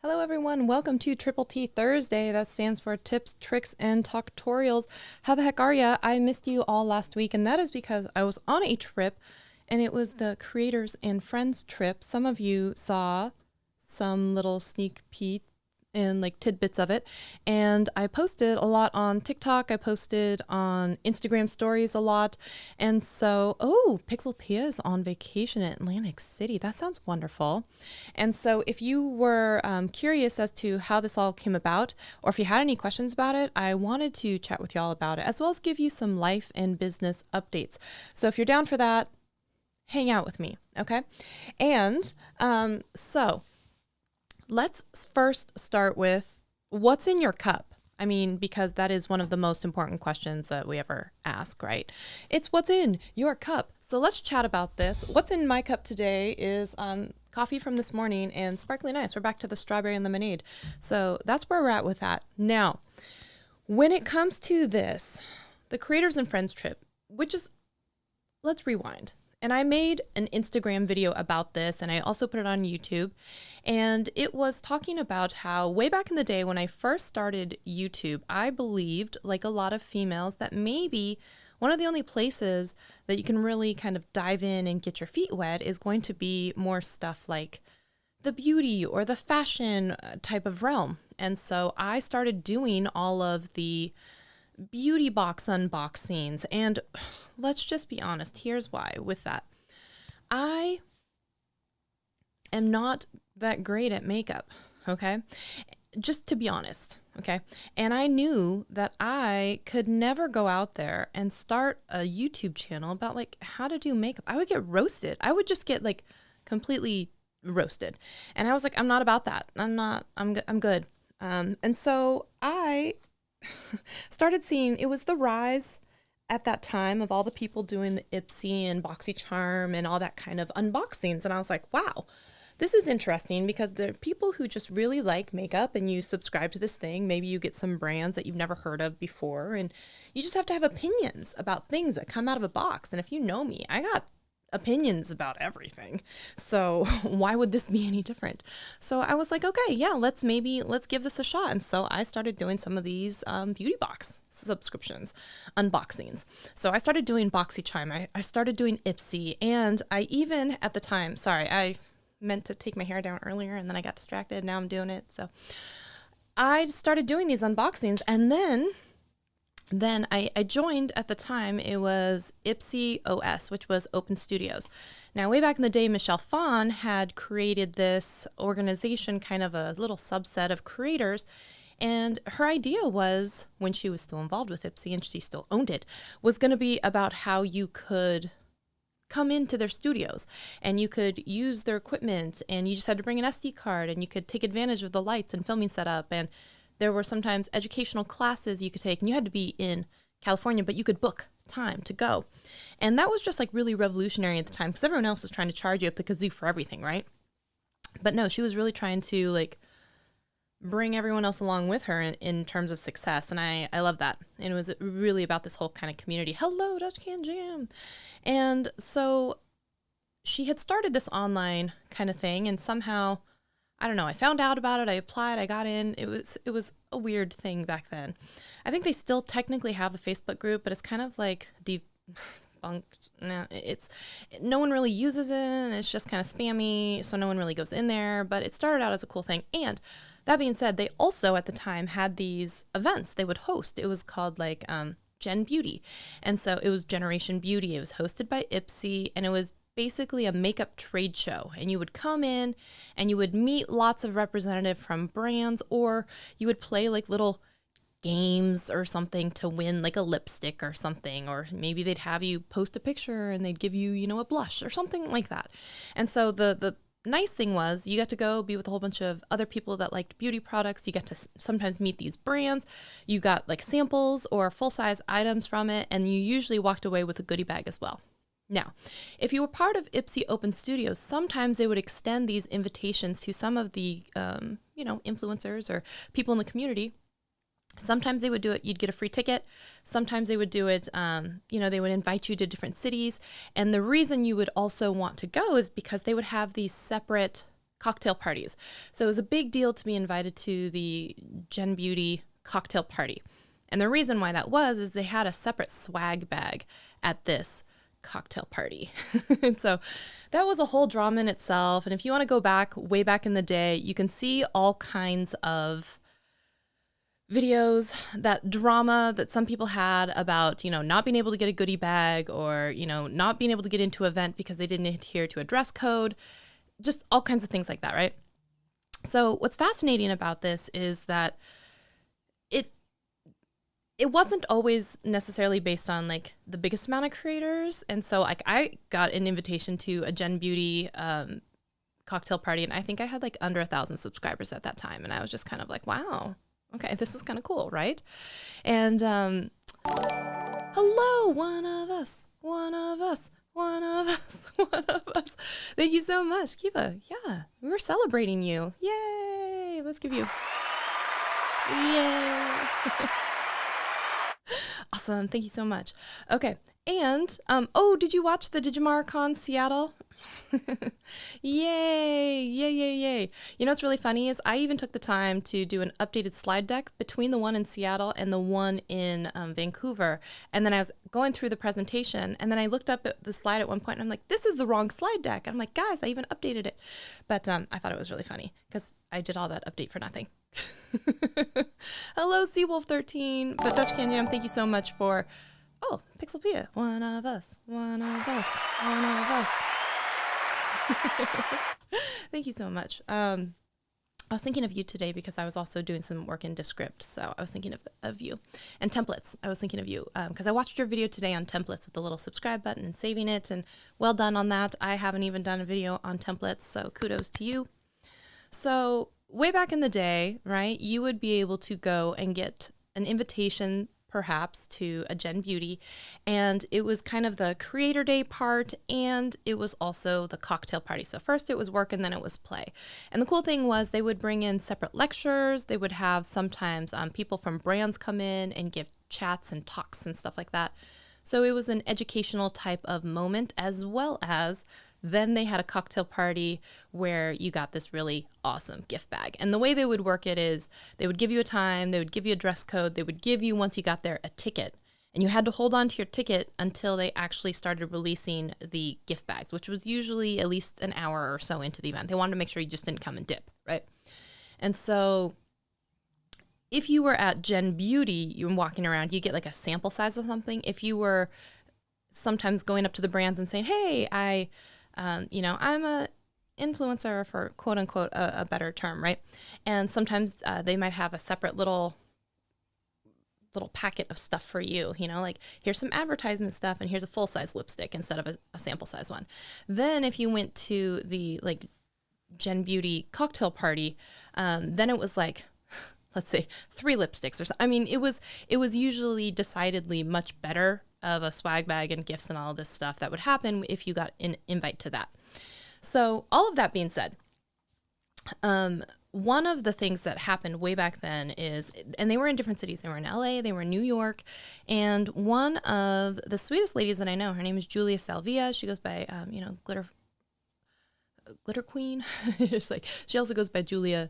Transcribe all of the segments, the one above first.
Hello everyone, welcome to Triple T Thursday. That stands for Tips, Tricks, and Talktorials. How the heck are ya? I missed you all last week, and that is because I was on a trip, and it was the Creators and Friends trip. Some of you saw some little sneak peek and like tidbits of it, and I posted a lot on TikTok. I posted on Instagram stories a lot, and so Pixelpia is on vacation at Atlantic City. That sounds wonderful. And so if you were curious as to how this all came about, or if you had any questions about it, I wanted to chat with y'all about it, as well as give you some life and business updates. So if you're down for that, hang out with me, okay? And so let's first start with what's in your cup. I mean, because that is one of the most important questions that we ever ask, right? It's what's in your cup. So let's chat about this. What's in my cup today is coffee from this morning and sparkling ice. We're back to the strawberry and lemonade. So that's where we're at with that. Now, when it comes to this, the Creators and Friends trip, let's rewind. And I made an Instagram video about this, and I also put it on YouTube. And it was talking about how way back in the day when I first started YouTube, I believed, like a lot of females, that maybe one of the only places that you can really kind of dive in and get your feet wet is going to be more stuff like the beauty or the fashion type of realm. And so I started doing all of the beauty box unboxings, and let's just be honest, here's why with that. I am not that great at makeup, okay? Just to be honest, okay? And I knew that I could never go out there and start a YouTube channel about like how to do makeup. I would get roasted. I would just get like completely roasted. And I was like, I'm not about that. I'm good. And so I started seeing, it was the rise at that time of all the people doing the Ipsy and BoxyCharm and all that kind of unboxings. And I was like, wow, this is interesting, because there are people who just really like makeup, and you subscribe to this thing. Maybe you get some brands that you've never heard of before, and you just have to have opinions about things that come out of a box. And if you know me, I got opinions about everything. So why would this be any different? So I was like, okay, yeah, let's give this a shot. And so I started doing some of these beauty box subscriptions, unboxings. So I started doing BoxyCharm. I started doing Ipsy, and I even at the time, sorry, I meant to take my hair down earlier and then I got distracted. Now I'm doing it. So I started doing these unboxings, and then I joined at the time. It was Ipsy OS, which was Open Studios. Now, way back in the day, Michelle Phan had created this organization, kind of a little subset of creators. And her idea was, when she was still involved with Ipsy and she still owned it, was going to be about how you could come into their studios and you could use their equipment, and you just had to bring an SD card, and you could take advantage of the lights and filming setup. And there were sometimes educational classes you could take, and you had to be in California, but you could book time to go. And that was just like really revolutionary at the time, because everyone else was trying to charge you up the kazoo for everything, right? But no, she was really trying to like bring everyone else along with her in terms of success. And I love that. And it was really about this whole kind of community. Hello, Dutch Can Jam. And so she had started this online kind of thing, and somehow, I don't know, I found out about it, I applied, I got in. It was a weird thing back then. I think they still technically have the Facebook group, but it's kind of like defunct. No one really uses it, and it's just kind of spammy, so no one really goes in there, but it started out as a cool thing. And that being said, they also at the time had these events they would host. It was called like Gen Beauty. And so it was Generation Beauty. It was hosted by Ipsy, and it was basically a makeup trade show. And you would come in and you would meet lots of representatives from brands, or you would play like little games or something to win like a lipstick or something, or maybe they'd have you post a picture and they'd give you, a blush or something like that. And so the nice thing was you got to go be with a whole bunch of other people that liked beauty products. You got to sometimes meet these brands. You got like samples or full-size items from it, and you usually walked away with a goodie bag as well. Now, if you were part of Ipsy Open Studios, sometimes they would extend these invitations to some of the, influencers or people in the community. Sometimes they would do it, you'd get a free ticket. Sometimes they would do it, they would invite you to different cities. And the reason you would also want to go is because they would have these separate cocktail parties. So it was a big deal to be invited to the Gen Beauty cocktail party. And the reason why that was is they had a separate swag bag at this cocktail party. And so that was a whole drama in itself. And if you want to go back, way back in the day, you can see all kinds of videos, that drama that some people had about, not being able to get a goodie bag or, not being able to get into an event because they didn't adhere to a dress code, just all kinds of things like that, right? So what's fascinating about this is that it wasn't always necessarily based on like the biggest amount of creators. And so like I got an invitation to a Gen Beauty cocktail party, and I think I had like under 1,000 subscribers at that time. And I was just kind of like, wow, okay, this is kind of cool, right? And hello, one of us. Thank you so much, Kiva. Yeah, we were celebrating you. Yay! Let's give you. Yay! Awesome. Thank you so much. Okay. And, did you watch the DigimaraCon Seattle? Yay. Yay. What's really funny is I even took the time to do an updated slide deck between the one in Seattle and the one in Vancouver. And then I was going through the presentation, and then I looked up at the slide at one point, and I'm like, this is the wrong slide deck. And I'm like, guys, I even updated it. But I thought it was really funny because I did all that update for nothing. Hello, Seawolf13. But Dutch Can Jam, thank you so much for, Pixelpia, one of us. Thank you so much. I was thinking of you today because I was also doing some work in Descript, so I was thinking of you. And templates, I was thinking of you because I watched your video today on templates with the little subscribe button and saving it, and well done on that. I haven't even done a video on templates, so kudos to you. So way back in the day, right, you would be able to go and get an invitation perhaps to a Gen Beauty, and it was kind of the Creator Day part, and it was also the cocktail party. So first it was work and then it was play. And the cool thing was they would bring in separate lectures. They would have sometimes people from brands come in and give chats and talks and stuff like that. So it was an educational type of moment, as well as then they had a cocktail party where you got this really awesome gift bag. And the way they would work it is they would give you a time, they would give you a dress code, they would give you, once you got there, a ticket. And you had to hold on to your ticket until they actually started releasing the gift bags, which was usually at least an hour or so into the event. They wanted to make sure you just didn't come and dip, right? And so if you were at Gen Beauty, you were walking around, you get like a sample size of something. If you were sometimes going up to the brands and saying, hey, I'm a influencer, for quote unquote a better term, right? And sometimes they might have a separate little packet of stuff for you, like here's some advertisement stuff and here's a full size lipstick instead of a sample size one. Then if you went to the like Gen Beauty cocktail party, then it was like, let's say 3 lipsticks or something. I mean, it was usually decidedly much better of a swag bag and gifts and all this stuff that would happen if you got an invite to that. So all of that being said, one of the things that happened way back then is, and they were in different cities. They were in LA, they were in New York, and one of the sweetest ladies that I know, her name is Julia Salvia. She goes by, Glitter Queen. It's like, she also goes by Julia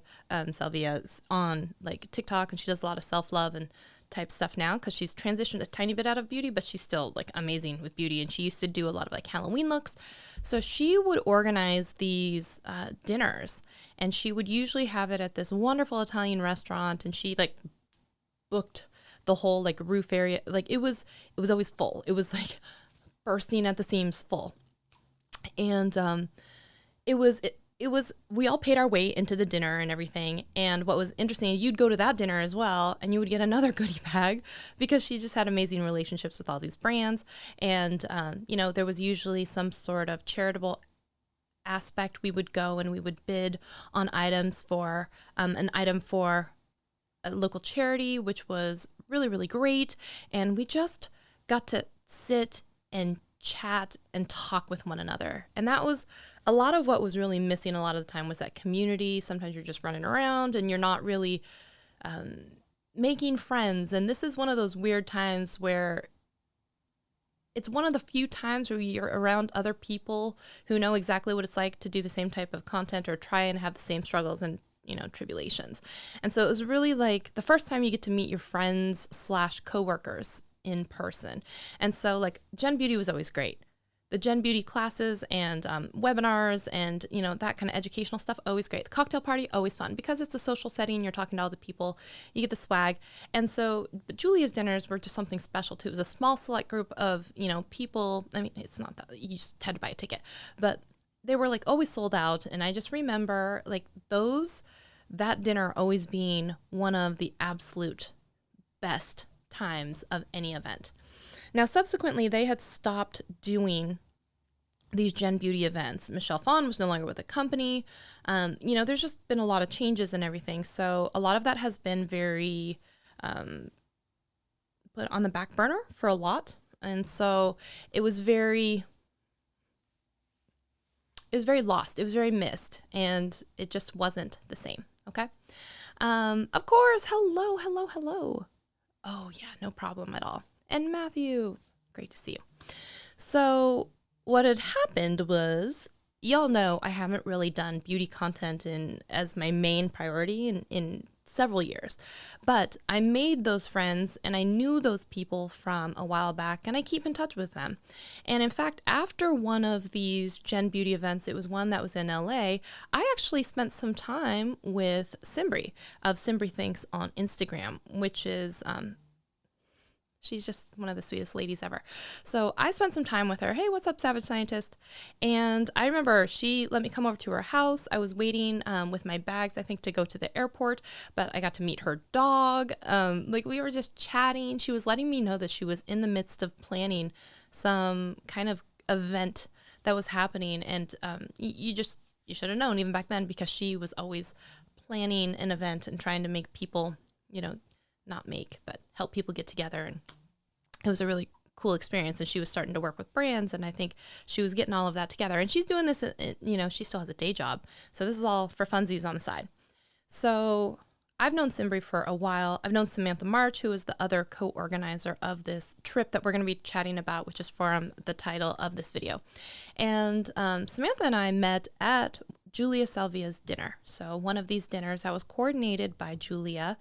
Salvia on like TikTok, and she does a lot of self-love and type stuff now because she's transitioned a tiny bit out of beauty, but she's still like amazing with beauty. And she used to do a lot of like Halloween looks. So she would organize these dinners, and she would usually have it at this wonderful Italian restaurant. And she like booked the whole like roof area. Like it was always full. It was like bursting at the seams full. And we all paid our way into the dinner and everything. And what was interesting, you'd go to that dinner as well, and you would get another goodie bag because she just had amazing relationships with all these brands. And, there was usually some sort of charitable aspect. We would go and we would bid on items for an item for a local charity, which was really, really great. And we just got to sit and chat and talk with one another. And that was a lot of what was really missing a lot of the time, was that community. Sometimes you're just running around and you're not really making friends. And this is one of those weird times where it's one of the few times where you're around other people who know exactly what it's like to do the same type of content or try and have the same struggles and, tribulations. And so it was really like the first time you get to meet your friends / coworkers in person. And so like Gen Beauty was always great. The Gen Beauty classes and webinars and, that kind of educational stuff, always great. The cocktail party, always fun because it's a social setting. You're talking to all the people, you get the swag. And so but Julia's dinners were just something special too. It was a small select group of, people. I mean, it's not that you just had to buy a ticket, but they were like always sold out. And I just remember like that dinner always being one of the absolute best times of any event. Now, subsequently, they had stopped doing these Gen Beauty events. Michelle Phan was no longer with the company. There's just been a lot of changes and everything. So a lot of that has been very put on the back burner for a lot. And so it was very lost. It was very missed. And it just wasn't the same. Okay. Of course. Hello. Oh, yeah, no problem at all. And Matthew, great to see you. So what had happened was, y'all know I haven't really done beauty content as my main priority in several years. But I made those friends and I knew those people from a while back and I keep in touch with them. And in fact, after one of these Gen Beauty events, it was one that was in LA, I actually spent some time with Simbri of Simbri Thinks on Instagram, which is she's just one of the sweetest ladies ever. So I spent some time with her. Hey, what's up, Savage Scientist? And I remember she let me come over to her house. I was waiting with my bags, I think, to go to the airport, but I got to meet her dog. We were just chatting. She was letting me know that she was in the midst of planning some kind of event that was happening. And you should have known even back then because she was always planning an event and trying to make people, not make, but help people get together. And it was a really cool experience. And she was starting to work with brands. And I think she was getting all of that together. And she's doing this, she still has a day job. So this is all for funsies on the side. So I've known Simbri for a while. I've known Samantha March, who is the other co-organizer of this trip that we're going to be chatting about, which is from the title of this video. And Samantha and I met at Julia Salvia's dinner. So one of these dinners that was coordinated by Julia.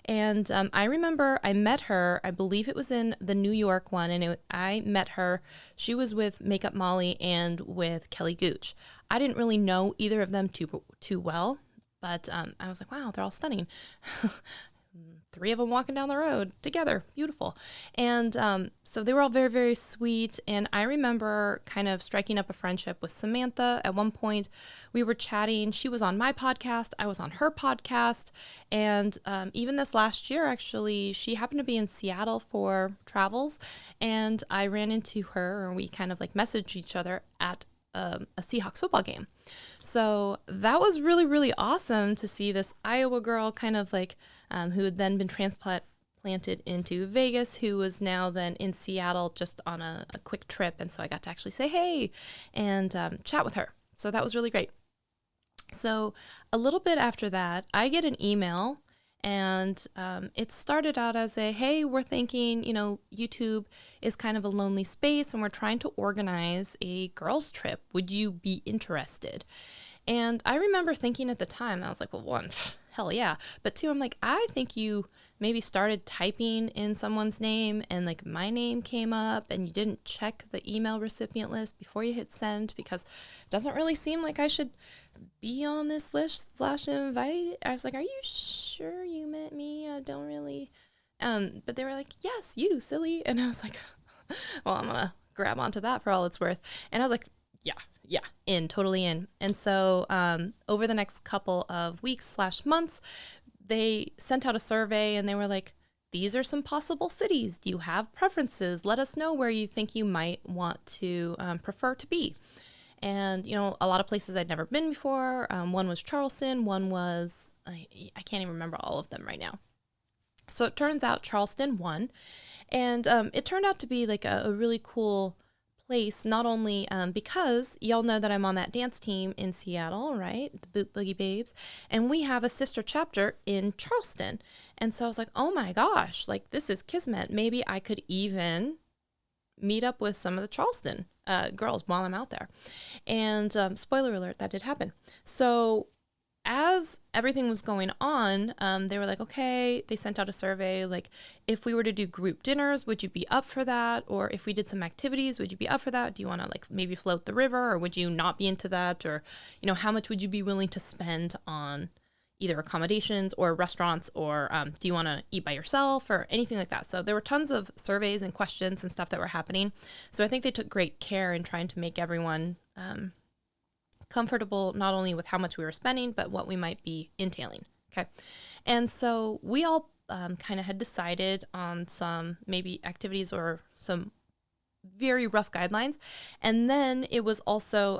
And I remember I met her, I believe it was in the New York one, and I met her. She was with Makeup Molly and with Kelly Gooch. I didn't really know either of them too well, but I was like, wow, they're all stunning. 3 of them walking down the road together. Beautiful. And so they were all very, very sweet. And I remember kind of striking up a friendship with Samantha. At one point, we were chatting. She was on my podcast. I was on her podcast. And even this last year, actually, she happened to be in Seattle for travels. And I ran into her and we kind of like messaged each other at a Seahawks football game. So that was really, really awesome to see this Iowa girl kind of like who had then been transplanted into Vegas, who was now then in Seattle just on a quick trip. And so I got to actually say, hey, and chat with her. So that was really great. So a little bit after that, I get an email and it started out as hey, we're thinking, YouTube is kind of a lonely space and we're trying to organize a girls trip. Would you be interested? And I remember thinking at the time, I was like, well, 1, hell yeah. But 2, I'm like, I think you maybe started typing in someone's name and like my name came up and you didn't check the email recipient list before you hit send because it doesn't really seem like I should be on this list / invite. I was like, are you sure you meant me? I don't really. But they were like, yes, you silly. And I was like, well, I'm going to grab onto that for all it's worth. And I was like, yeah, totally in. And so over the next couple of weeks / months, they sent out a survey and they were like, these are some possible cities. Do you have preferences? Let us know where you think you might want to prefer to be. And, a lot of places I'd never been before. One was Charleston. One was, I can't even remember all of them right now. So it turns out Charleston won. And it turned out to be like a really cool place, not only because y'all know that I'm on that dance team in Seattle, right? The Boot Boogie Babes. And we have a sister chapter in Charleston. And so I was like, oh my gosh, like this is kismet. Maybe I could even meet up with some of the Charleston girls while I'm out there. And spoiler alert, that did happen. So as everything was going on, they were like, okay, they sent out a survey, like, if we were to do group dinners, would you be up for that? Or if we did some activities, would you be up for that? Do you want to like maybe float the river, or would you not be into that? Or, you know, how much would you be willing to spend on either accommodations or restaurants, or do you want to eat by yourself or anything like that? So there were tons of surveys and questions and stuff that were happening. So I think they took great care in trying to make everyone comfortable, not only with how much we were spending, but what we might be entailing. Okay. And so we all kind of had decided on some maybe activities or some very rough guidelines. And then it was also,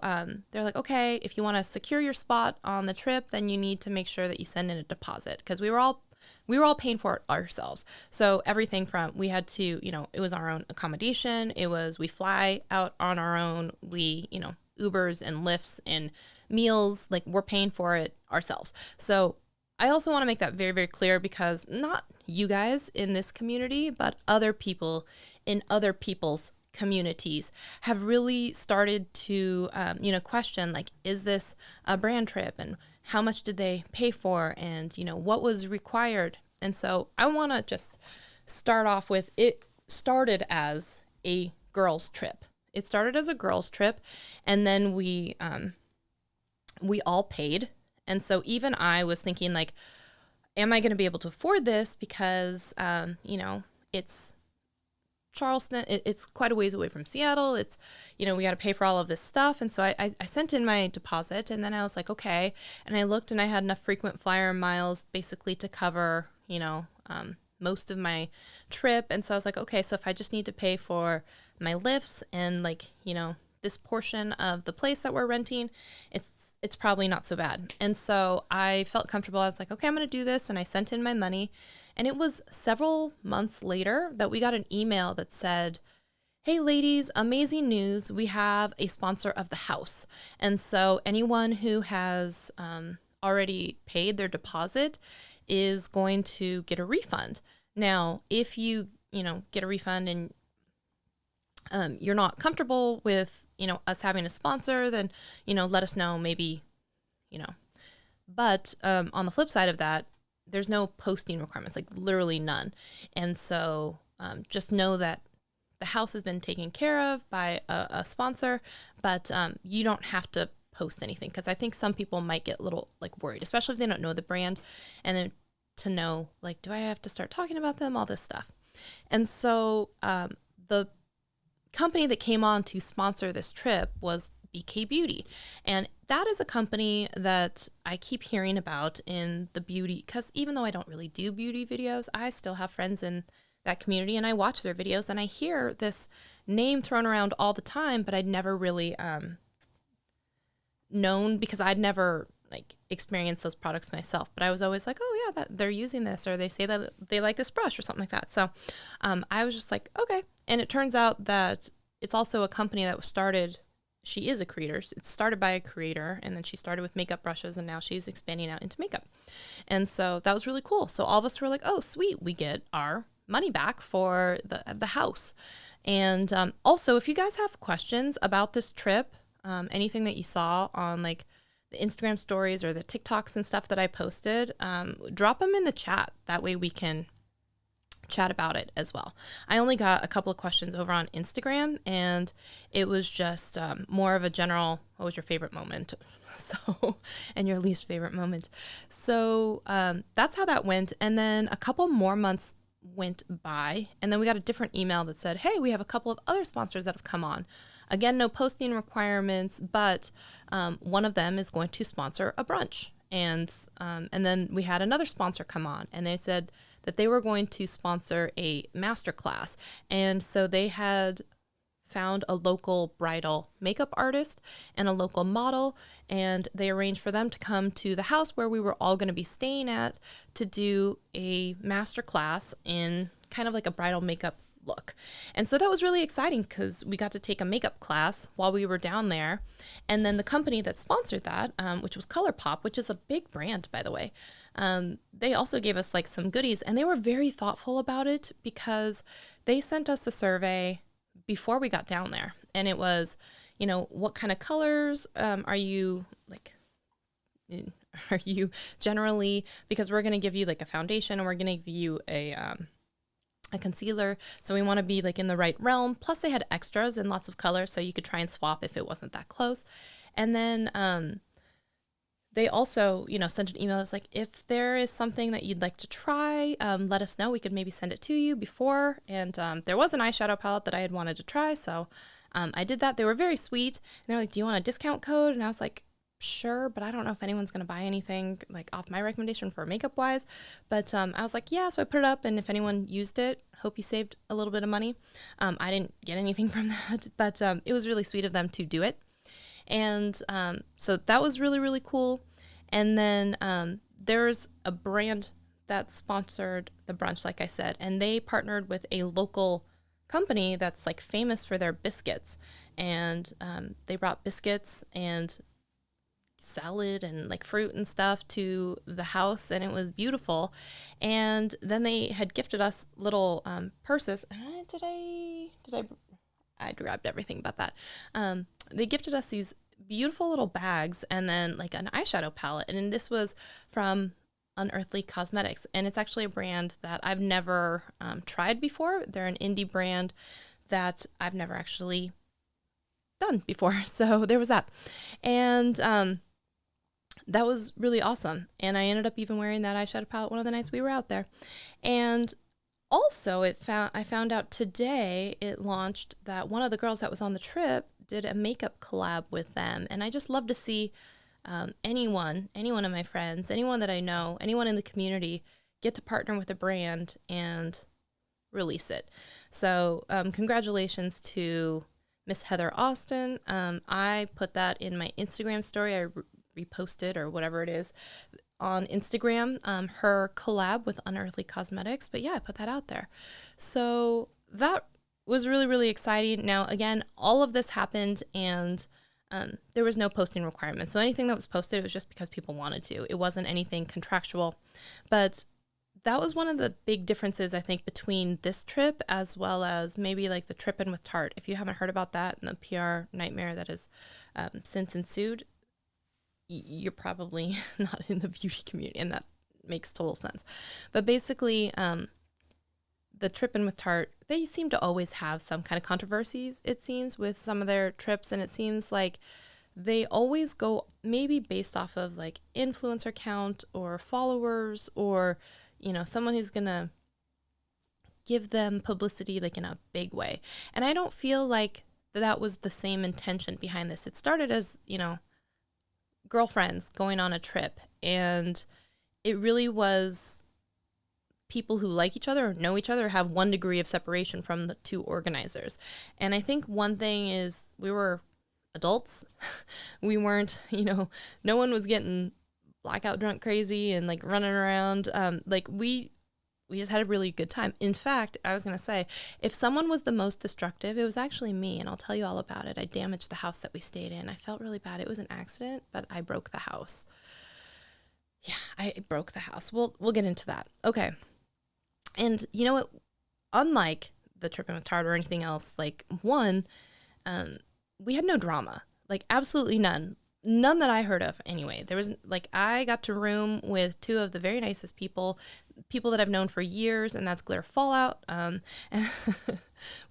they're like, okay, if you want to secure your spot on the trip, then you need to make sure that you send in a deposit, because we were all paying for it ourselves. So everything from, we had to, you know, it was our own accommodation. It was, we fly out on our own. We, you know, Ubers and Lyfts and meals, like we're paying for it ourselves. So I also want to make that very, very clear, because not you guys in this community, but other people in other people's communities have really started to, you know, question, like, is this a brand trip, and how much did they pay for, and, you know, what was required? And so I want to just start off with, it started as a girls trip. It started as a girls trip, and then we all paid. And so even I was thinking, like, am I going to be able to afford this? Because, you know, it's Charleston, it's quite a ways away from Seattle. It's, you know, we got to pay for all of this stuff. And so I sent in my deposit, and then I was like, okay. And I looked, and I had enough frequent flyer miles basically to cover, you know, most of my trip. And so I was like, okay, so if I just need to pay for my lifts and, like, you know, this portion of the place that we're renting, it's probably not so bad. And so I felt comfortable. I was like, okay, I'm going to do this. And I sent in my money. And it was several months later that we got an email that said, hey ladies, amazing news. We have a sponsor of the house. And so anyone who has already paid their deposit is going to get a refund. Now, if you know, get a refund and you're not comfortable with, you know, us having a sponsor, then, you know, let us know, maybe, you know. But on the flip side of that, there's no posting requirements, like literally none. And so just know that the house has been taken care of by a sponsor, but you don't have to post anything, because I think some people might get a little like worried, especially if they don't know the brand, and then to know, like, do I have to start talking about them, all this stuff. And so the company that came on to sponsor this trip was BK Beauty. And that is a company that I keep hearing about in the beauty, because even though I don't really do beauty videos, I still have friends in that community, and I watch their videos, and I hear this name thrown around all the time, but I'd never really known, because I'd never like experienced those products myself. But I was always like, oh yeah, that they're using this, or they say that they like this brush or something like that. So I was just like, okay. And it turns out that it's also a company that was started, she is a creator. It's started by a creator, and then she started with makeup brushes, and now she's expanding out into makeup. And so that was really cool. So all of us were like, oh, sweet, we get our money back for the house. And also, if you guys have questions about this trip, anything that you saw on like the Instagram stories or the TikToks and stuff that I posted, drop them in the chat. That way we can chat about it as well. I only got a couple of questions over on Instagram, and it was just more of a general, what was your favorite moment? So, and your least favorite moment. So that's how that went. And then a couple more months went by, and then we got a different email that said, hey, we have a couple of other sponsors that have come on. Again, no posting requirements, but one of them is going to sponsor a brunch. And then we had another sponsor come on, and they said that they were going to sponsor a masterclass. And so they had found a local bridal makeup artist and a local model, and they arranged for them to come to the house where we were all going to be staying at to do a masterclass in kind of like a bridal makeup look. And so that was really exciting, because we got to take a makeup class while we were down there. And then the company that sponsored that, which was ColourPop, which is a big brand, by the way, they also gave us like some goodies, and they were very thoughtful about it, because they sent us a survey before we got down there. And it was, you know, what kind of colors are you like, are you generally, because we're going to give you like a foundation and we're going to give you a concealer. So we want to be like in the right realm. Plus they had extras in lots of colors, so you could try and swap if it wasn't that close. And then they also, you know, sent an email. It's like, if there is something that you'd like to try, let us know. We could maybe send it to you before. And there was an eyeshadow palette that I had wanted to try. So I did that. They were very sweet. And they were like, do you want a discount code? And I was like, sure, but I don't know if anyone's going to buy anything like off my recommendation for makeup wise. But I was like, yeah, so I put it up. And if anyone used it, hope you saved a little bit of money. I didn't get anything from that, but it was really sweet of them to do it. And so that was really, really cool. And then there's a brand that sponsored the brunch, like I said, and they partnered with a local company that's like famous for their biscuits. And they brought biscuits and salad and like fruit and stuff to the house, and it was beautiful. And then they had gifted us little purses. I grabbed everything but that. They gifted us these beautiful little bags and then like an eyeshadow palette. And this was from Unearthly Cosmetics. And it's actually a brand that I've never tried before. They're an indie brand that I've never actually done before. So there was that. And that was really awesome. And I ended up even wearing that eyeshadow palette one of the nights we were out there. And also I found out today it launched that one of the girls that was on the trip did a makeup collab with them. And I just love to see anyone of my friends, anyone that I know, anyone in the community get to partner with a brand and release it. So congratulations to Miss Heather Austin. I put that in my Instagram story. I reposted or whatever it is on Instagram, her collab with Unearthly Cosmetics. But yeah, I put that out there. So that was really, really exciting. Now, again, all of this happened and there was no posting requirement. So anything that was posted, it was just because people wanted to. It wasn't anything contractual. But that was one of the big differences, I think, between this trip as well as maybe like the trip in with Tarte. If you haven't heard about that and the PR nightmare that has since ensued, you're probably not in the beauty community, and that makes total sense. But basically, the trip in with Tarte, they seem to always have some kind of controversies, it seems, with some of their trips. And it seems like they always go maybe based off of like influencer count or followers or, you know, someone who's going to give them publicity like in a big way. And I don't feel like that was the same intention behind this. It started as, you know, girlfriends going on a trip, and it really was people who like each other or know each other, have one degree of separation from the two organizers. And I think one thing is we were adults. We weren't, you know, no one was getting blackout drunk crazy and like running around. Like we just had a really good time. In fact, I was going to say, if someone was the most destructive, it was actually me, and I'll tell you all about it. I damaged the house that we stayed in. I felt really bad. It was an accident, but I broke the house. Yeah, I broke the house. We'll get into that. Okay. And you know what? Unlike the trip in with Tarte or anything else, like one, we had no drama, like absolutely none. None that I heard of anyway. There was like, I got to room with two of the very nicest people that I've known for years, and that's Glare Fallout. And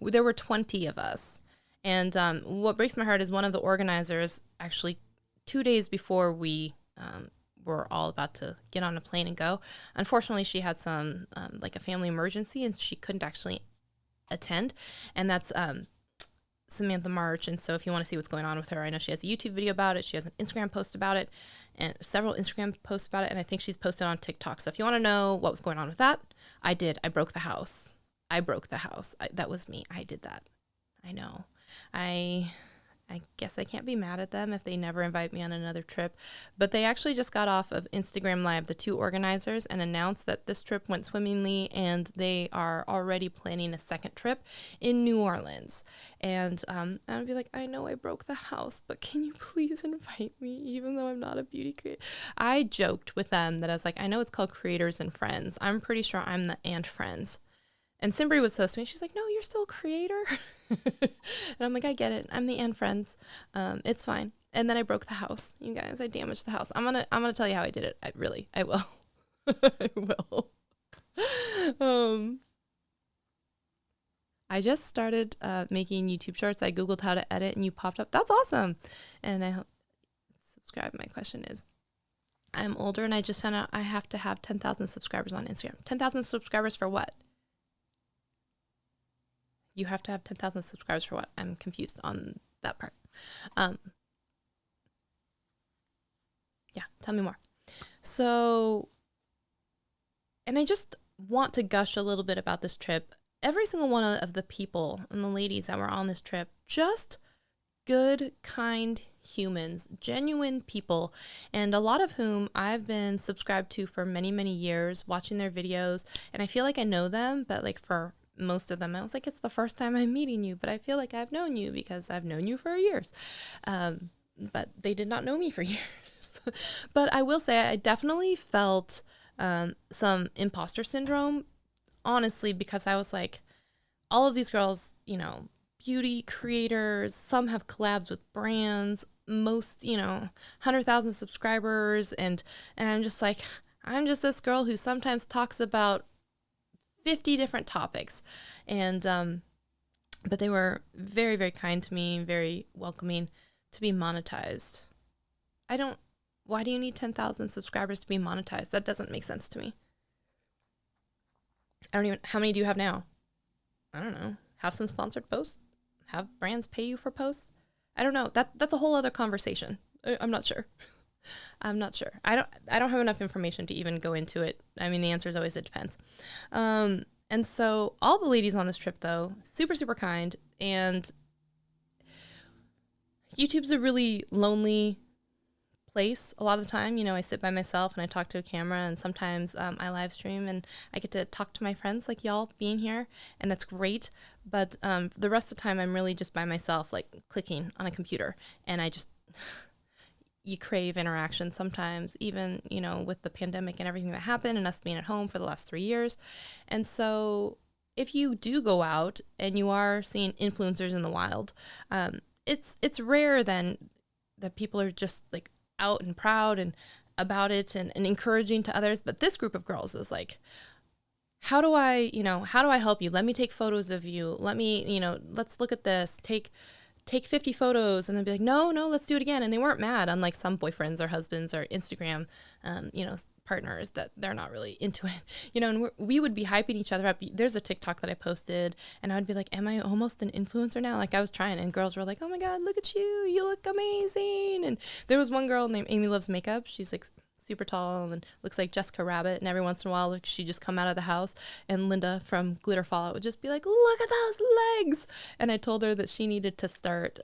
there were 20 of us. And what breaks my heart is one of the organizers, actually 2 days before we were all about to get on a plane and go, unfortunately she had some like a family emergency and she couldn't actually attend. And that's Samantha March. And so if you want to see what's going on with her, I know she has a YouTube video about it. She has an Instagram post about it and several Instagram posts about it. And I think she's posted on TikTok. So if you want to know what was going on with that, I did. I broke the house. That was me. I did that. I know. I guess I can't be mad at them if they never invite me on another trip. But they actually just got off of Instagram Live, the two organizers, and announced that this trip went swimmingly and they are already planning a second trip in New Orleans. And I'd be like, I know I broke the house, but can you please invite me, even though I'm not a beauty creator? I joked with them that I was like, I know it's called Creators and Friends. I'm pretty sure I'm the and friends. And Simbri was so sweet. She's like, no, you're still a creator. And I'm like, I get it. I'm the Anne Friends. It's fine. And then I broke the house. You guys, I damaged the house. I'm gonna tell you how I did it. I will. I will. I just started making YouTube shorts. I Googled how to edit and you popped up. That's awesome. And I hope subscribe. My question is, I'm older and I just found out I have to have 10,000 subscribers on Instagram. 10,000 subscribers for what? You have to have 10,000 subscribers for what? I'm confused on that part. Yeah, tell me more. So, and I just want to gush a little bit about this trip. Every single one of the people and the ladies that were on this trip, just good, kind humans, genuine people, and a lot of whom I've been subscribed to for many, many years, watching their videos, and I feel like I know them, but like for most of them, I was like, it's the first time I'm meeting you, but I feel like I've known you because I've known you for years. But they did not know me for years. But I will say I definitely felt some imposter syndrome, honestly, because I was like, all of these girls, you know, beauty creators, some have collabs with brands, most, you know, 100,000 subscribers. And I'm just like, I'm just this girl who sometimes talks about 50 different topics. And, but they were very, very kind to me, very welcoming to be monetized. Why do you need 10,000 subscribers to be monetized? That doesn't make sense to me. How many do you have now? I don't know. Have some sponsored posts? Have brands pay you for posts? I don't know. That's a whole other conversation. I'm not sure. I'm not sure. I don't have enough information to even go into it. I mean, the answer is always it depends. And so all the ladies on this trip, though, super, super kind. And YouTube's a really lonely place a lot of the time. You know, I sit by myself and I talk to a camera, and sometimes I live stream and I get to talk to my friends like y'all being here, and that's great. But the rest of the time I'm really just by myself, like clicking on a computer, and I just you crave interaction sometimes, even, you know, with the pandemic and everything that happened and us being at home for the last 3 years. And so if you do go out and you are seeing influencers in the wild, it's rare then that people are just like out and proud and about it and encouraging to others. But this group of girls is like, how do I help you? Let me take photos of you. Let me, let's look at this. Take 50 photos, and then be like, no, let's do it again. And they weren't mad, unlike some boyfriends or husbands or Instagram, partners that they're not really into it, and we would be hyping each other up. There's a TikTok that I posted and I would be like, am I almost an influencer now? Like I was trying, and girls were like, oh my God, look at you. You look amazing. And there was one girl named Amy Loves Makeup. She's like super tall and looks like Jessica Rabbit. And every once in a while, like, she'd just come out of the house, and Linda from Glitter Fallout would just be like, look at those legs. And I told her that she needed to start,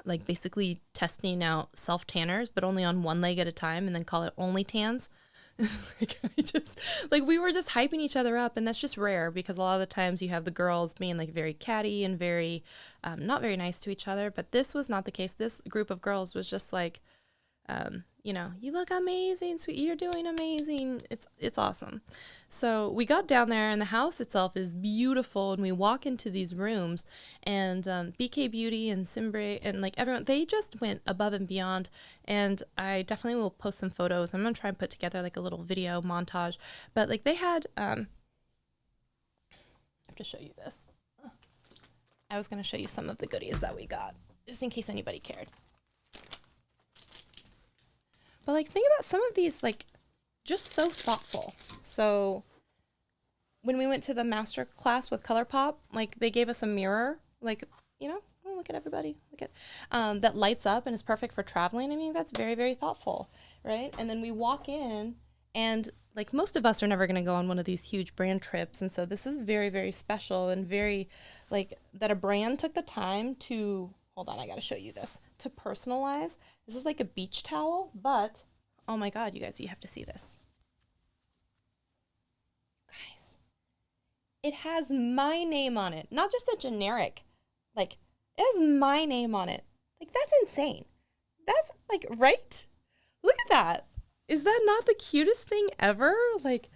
like basically testing out self tanners, but only on one leg at a time, and then call it only tans. We were just hyping each other up, and that's just rare because a lot of the times you have the girls being like very catty and very, not very nice to each other. But this was not the case. This group of girls was just like, you look amazing, sweet. You're doing amazing. It's awesome. So we got down there, and the house itself is beautiful. And we walk into these rooms, and BK Beauty and Simbre and like everyone, they just went above and beyond. And I definitely will post some photos. I'm gonna try and put together like a little video montage. But like they had, I have to show you this. I was gonna show you some of the goodies that we got, just in case anybody cared. But like, think about some of these, like, just so thoughtful. So when we went to the master class with ColourPop, like they gave us a mirror, like, oh, look at everybody, look at, that lights up and is perfect for traveling. I mean, that's very, very thoughtful, right? And then we walk in, and like most of us are never going to go on one of these huge brand trips. And so this is very, very special, and very like that a brand took the time to, hold on, I got to show you this, to personalize. This is like a beach towel, but oh my God, you guys, you have to see this. Guys, it has my name on it, not just a generic, like it has my name on it. Like that's insane. That's like, right? Look at that. Is that not the cutest thing ever? Like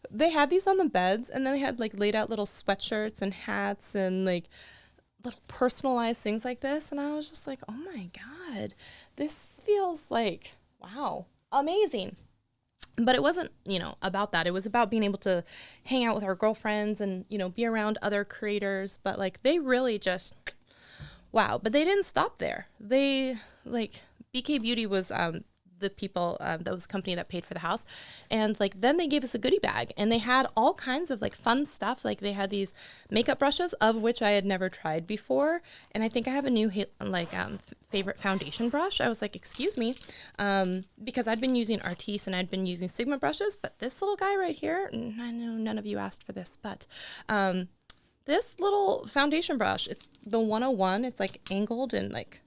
they had these on the beds, and then they had like laid out little sweatshirts and hats and like little personalized things like this. And I was just like, oh my God, this feels like, wow, amazing. But it wasn't, about that. It was about being able to hang out with our girlfriends and, be around other creators. But like, they really just, wow. But they didn't stop there. They like, BK Beauty was, the people, that was a company that paid for the house. And like, then they gave us a goodie bag, and they had all kinds of like fun stuff. Like they had these makeup brushes, of which I had never tried before. And I think I have a new favorite foundation brush. I was like, excuse me, because I'd been using Artis and I'd been using Sigma brushes, but this little guy right here, I know none of you asked for this, but, this little foundation brush, it's the 101. It's like angled and like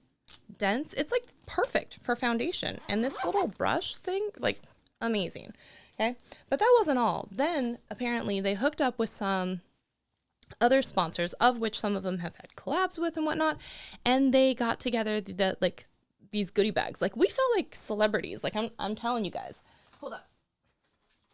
dense. It's like perfect for foundation. And this little brush thing, like amazing. Okay. But that wasn't all. Then apparently they hooked up with some other sponsors, of which some of them have had collabs with and whatnot. And they got together like these goodie bags. Like we felt like celebrities. Like I'm telling you guys, hold up.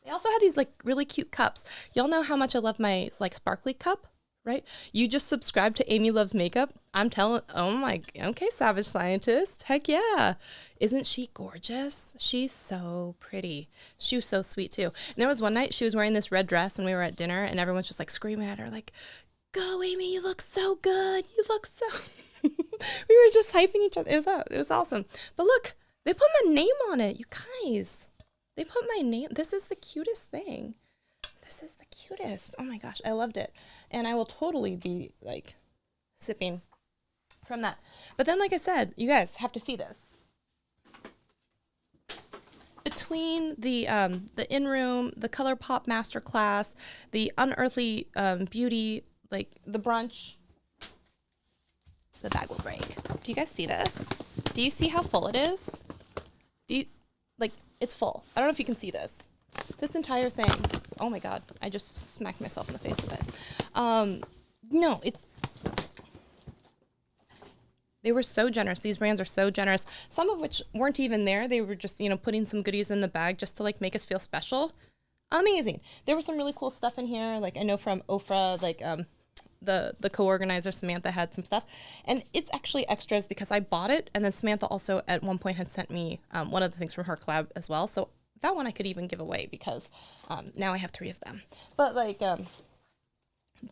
They also had these like really cute cups. Y'all know how much I love my like sparkly cup, right? You just subscribe to Amy Loves Makeup. I'm telling, oh my, okay, Savage Scientist. Heck yeah. Isn't she gorgeous? She's so pretty. She was so sweet too. And there was one night she was wearing this red dress and we were at dinner and everyone's just like screaming at her like, go Amy, you look so good. You look so, we were just hyping each other. It was awesome. But look, they put my name on it. You guys, they put my name. This is the cutest thing. This is the cutest. Oh my gosh, I loved it. And I will totally be like sipping from that. But then, like I said, you guys have to see this. Between the in-room, the Color Pop Masterclass, the Unearthly Beauty, like the brunch, the bag will break. Do you guys see this? Do you see how full it is? It's full. I don't know if you can see this. This entire thing. Oh my God. I just smacked myself in the face with it. No, they were so generous. These brands are so generous. Some of which weren't even there. They were just, putting some goodies in the bag just to like make us feel special. Amazing. There was some really cool stuff in here. Like I know from Ofra, like, the co-organizer Samantha had some stuff, and it's actually extras because I bought it, and then Samantha also at one point had sent me one of the things from her collab as well. So that one I could even give away because now I have 3 of them. But like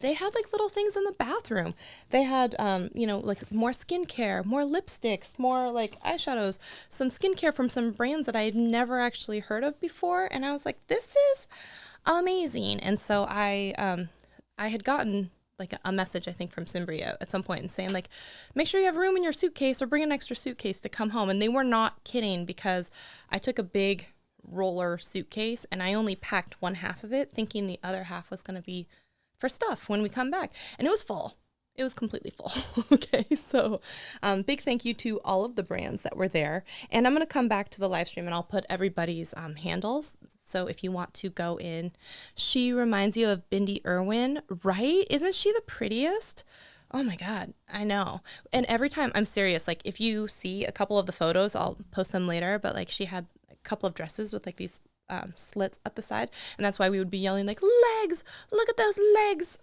they had like little things in the bathroom. They had like more skincare, more lipsticks, more like eyeshadows, some skincare from some brands that I had never actually heard of before, and I was like, this is amazing. And so I had gotten like a message, I think, from Cimbria at some point and saying like, make sure you have room in your suitcase or bring an extra suitcase to come home. And they were not kidding because I took a big roller suitcase and I only packed one half of it thinking the other half was going to be for stuff when we come back. And it was full. It was completely full. Okay. So big thank you to all of the brands that were there. And I'm going to come back to the live stream and I'll put everybody's handles. So if you want to go in, she reminds you of Bindi Irwin, right? Isn't she the prettiest? Oh my God, I know. And every time, I'm serious, like if you see a couple of the photos, I'll post them later, but like she had a couple of dresses with like these slits at the side. And that's why we would be yelling like, legs, look at those legs.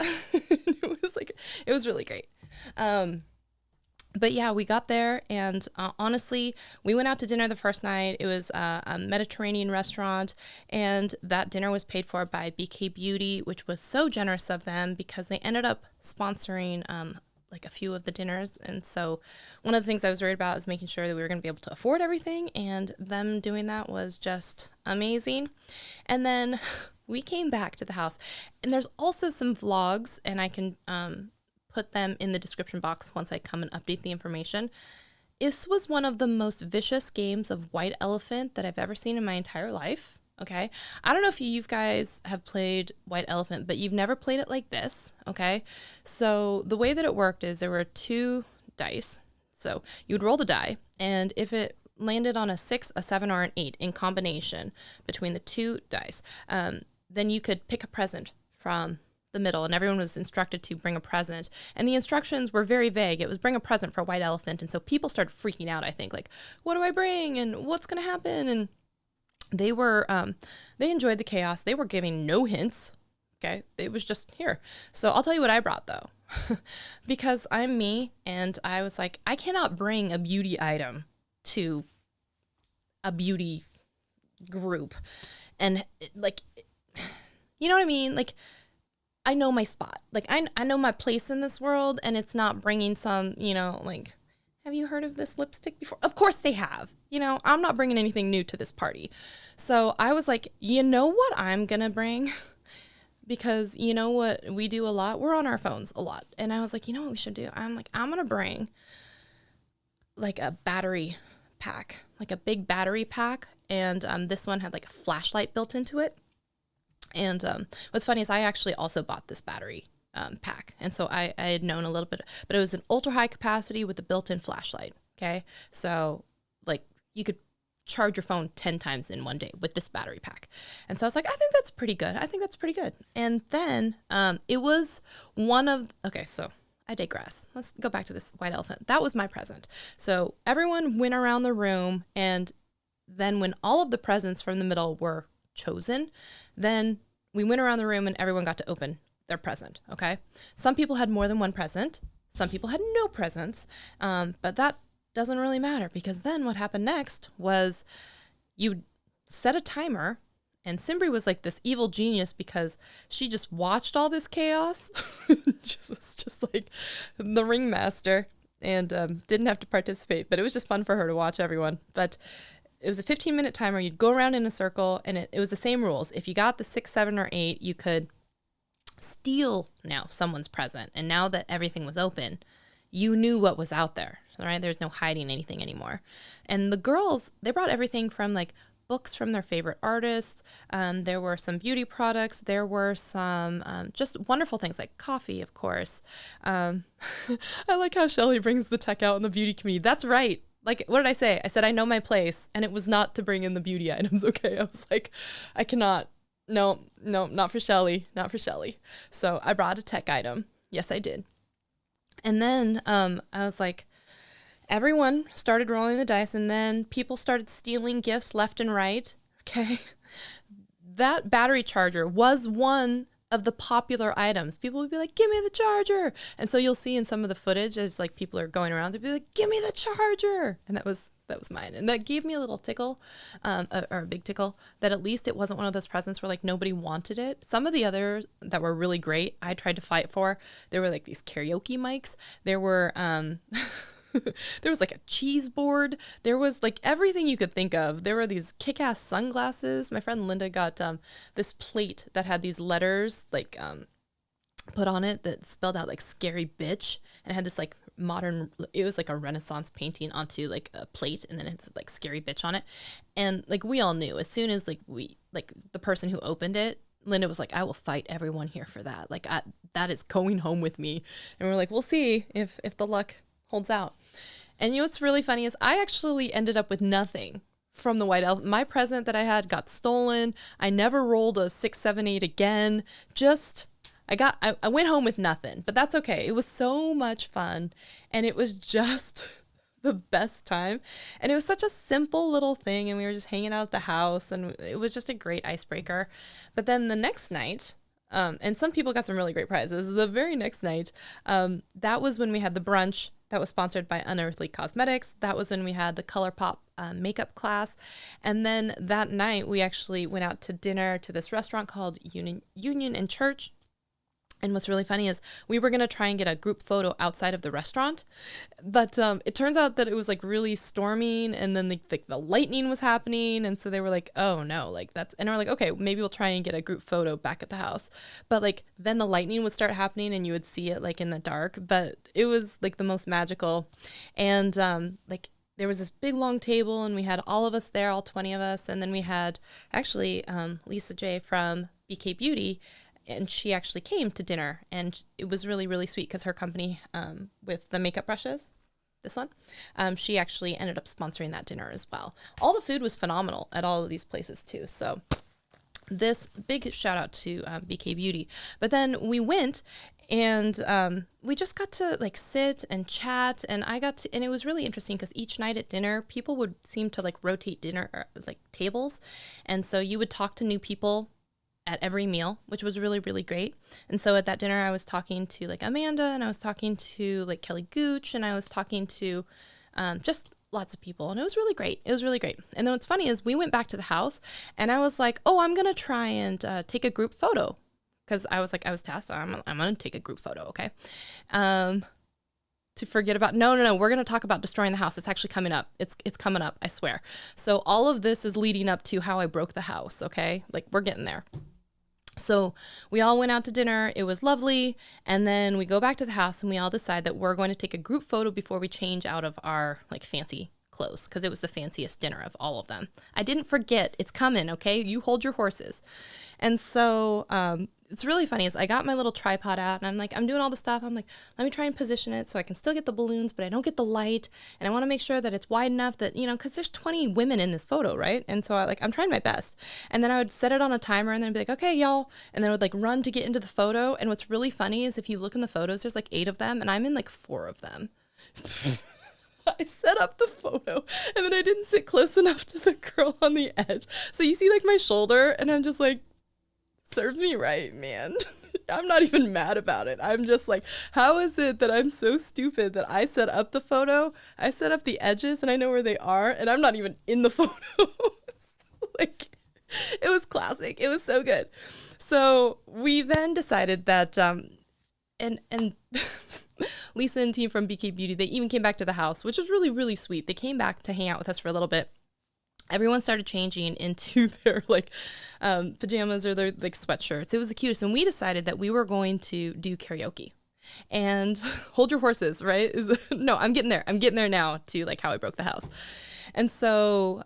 It was really great. But yeah, we got there and honestly, we went out to dinner the first night. It was a Mediterranean restaurant, and that dinner was paid for by BK Beauty, which was so generous of them because they ended up sponsoring like a few of the dinners. And so one of the things I was worried about is making sure that we were going to be able to afford everything, and them doing that was just amazing. And then we came back to the house, and there's also some vlogs, and I can put them in the description box once I come and update the information. This was one of the most vicious games of White Elephant that I've ever seen in my entire life. Okay. I don't know if you guys have played White Elephant, but you've never played it like this. Okay. So the way that it worked is there were 2 dice. So you would roll the die, and if it landed on a 6, a 7, or an 8 in combination between the 2 dice, then you could pick a present from the middle, and everyone was instructed to bring a present, and the instructions were very vague. It was bring a present for White Elephant, and so people started freaking out, I think, like, what do I bring and what's going to happen? And They were, they enjoyed the chaos. They were giving no hints. Okay. It was just here. So I'll tell you what I brought though, because I'm me and I was like, I cannot bring a beauty item to a beauty group. And like, you know what I mean? Like, I know my spot. Like, I know my place in this world, and it's not bringing some, you know, like, have you heard of this lipstick before? Of course they have. You know, I'm not bringing anything new to this party. So I was like, you know what I'm going to bring? Because you know what we do a lot? We're on our phones a lot. And I was like, you know what we should do? I'm like, I'm going to bring like a battery pack, like a big battery pack. And this one had like a flashlight built into it. And what's funny is I actually also bought this battery pack. And so I had known a little bit, but it was an ultra high capacity with a built-in flashlight. Okay. So like you could charge your phone 10 times in one day with this battery pack. And so I was like, I think that's pretty good. I think that's pretty good. And then it was okay, so I digress. Let's go back to this white elephant. That was my present. So everyone went around the room, and then when all of the presents from the middle were chosen, then we went around the room and everyone got to open their present. Okay. Some people had more than one present. Some people had no presents. But that doesn't really matter, because then what happened next was you set a timer, and Simbri was like this evil genius because she just watched all this chaos. She was just like the ringmaster, and didn't have to participate, but it was just fun for her to watch everyone. But it was a 15-minute timer. You'd go around in a circle, and it was the same rules. If you got the 6, 7, or 8, you could steal now someone's present. And now that everything was open, you knew what was out there, right? There's no hiding anything anymore. And the girls, they brought everything from like books from their favorite artists. There were some beauty products. There were some just wonderful things like coffee, of course. I like how Shelly brings the tech out in the beauty community. That's right. Like, what did I say? I said, I know my place, and it was not to bring in the beauty items. Okay. I was like, I cannot. No, not for Shelly. Not for Shelly. So I brought a tech item. Yes, I did. And then I was like, everyone started rolling the dice, and then people started stealing gifts left and right. Okay. That battery charger was one of the popular items. People would be like, give me the charger. And so you'll see in some of the footage as like people are going around, they'd be like, give me the charger. And that was mine. And that gave me a little tickle, or a big tickle, that at least it wasn't one of those presents where like nobody wanted it. Some of the others that were really great, I tried to fight for. There were like these karaoke mics. There were, there was like a cheese board. There was like everything you could think of. There were these kick-ass sunglasses. My friend Linda got this plate that had these letters like put on it that spelled out like scary bitch, and it had this like modern, it was like a Renaissance painting onto like a plate, and then it's like scary bitch on it. And like we all knew as soon as like the person who opened it, Linda was like, I will fight everyone here for that. Like that is going home with me. And we're like, we'll see if the luck holds out. And you know what's really funny is I actually ended up with nothing from the white elf. My present that I had got stolen. I never rolled a 6, 7, 8 again. Just I went home with nothing, but that's okay. It was so much fun, and it was just the best time. And it was such a simple little thing, and we were just hanging out at the house, and it was just a great icebreaker. But then the next night, and some people got some really great prizes. The very next night, that was when we had the brunch that was sponsored by Unearthly Cosmetics. That was when we had the ColourPop makeup class. And then that night, we actually went out to dinner to this restaurant called Union and Church. And what's really funny is we were going to try and get a group photo outside of the restaurant, but it turns out that it was like really storming, and then the lightning was happening. And so they were like, oh no, like that's, and we're like, okay, maybe we'll try and get a group photo back at the house. But like then the lightning would start happening and you would see it like in the dark, but it was like the most magical. And like there was this big long table, and we had all of us there, all 20 of us. And then we had actually Lisa J from BK Beauty, and she actually came to dinner, and it was really, really sweet because her company with the makeup brushes, this one, she actually ended up sponsoring that dinner as well. All the food was phenomenal at all of these places too. So this big shout out to BK Beauty. But then we went, And we just got to like sit and chat, and and it was really interesting because each night at dinner, people would seem to like rotate dinner, like tables. And so you would talk to new people at every meal, which was really, really great. And so at that dinner, I was talking to like Amanda, and I was talking to like Kelly Gooch, and I was talking to just lots of people, and it was really great. It was really great. And then what's funny is we went back to the house, and I was like, oh, I'm going to try and take a group photo. Because I was like, I was tasked, I'm going to take a group photo, okay? To forget about, no, we're going to talk about destroying the house. It's actually coming up. It's coming up, I swear. So all of this is leading up to how I broke the house, okay? Like, we're getting there. So we all went out to dinner. It was lovely. And then we go back to the house, and we all decide that we're going to take a group photo before we change out of our like fancy clothes, because it was the fanciest dinner of all of them. I didn't forget. It's coming, okay? You hold your horses. And so it's really funny is I got my little tripod out, and I'm like, I'm doing all the stuff. I'm like, let me try and position it so I can still get the balloons, but I don't get the light. And I want to make sure that it's wide enough that, you know, because there's 20 women in this photo, right? And so I'm trying my best. And then I would set it on a timer, and then I'd be like, okay, y'all. And then I would like run to get into the photo. And what's really funny is if you look in the photos, there's like 8 of them, and I'm in like 4 of them. I set up the photo, and then I didn't sit close enough to the girl on the edge. So you see like my shoulder, and I'm just like, serves me right, man. I'm not even mad about it. I'm just like, how is it that I'm so stupid that I set up the photo, I set up the edges, and I know where they are, and I'm not even in the photo. Like, it was classic. It was so good. So we then decided that, and Lisa and team from BK Beauty, they even came back to the house, which was really, really sweet. They came back to hang out with us for a little bit. Everyone started changing into their like pajamas or their like sweatshirts. It was the cutest. And we decided that we were going to do karaoke. And hold your horses, right? No, I'm getting there. I'm getting there now to like how I broke the house. And so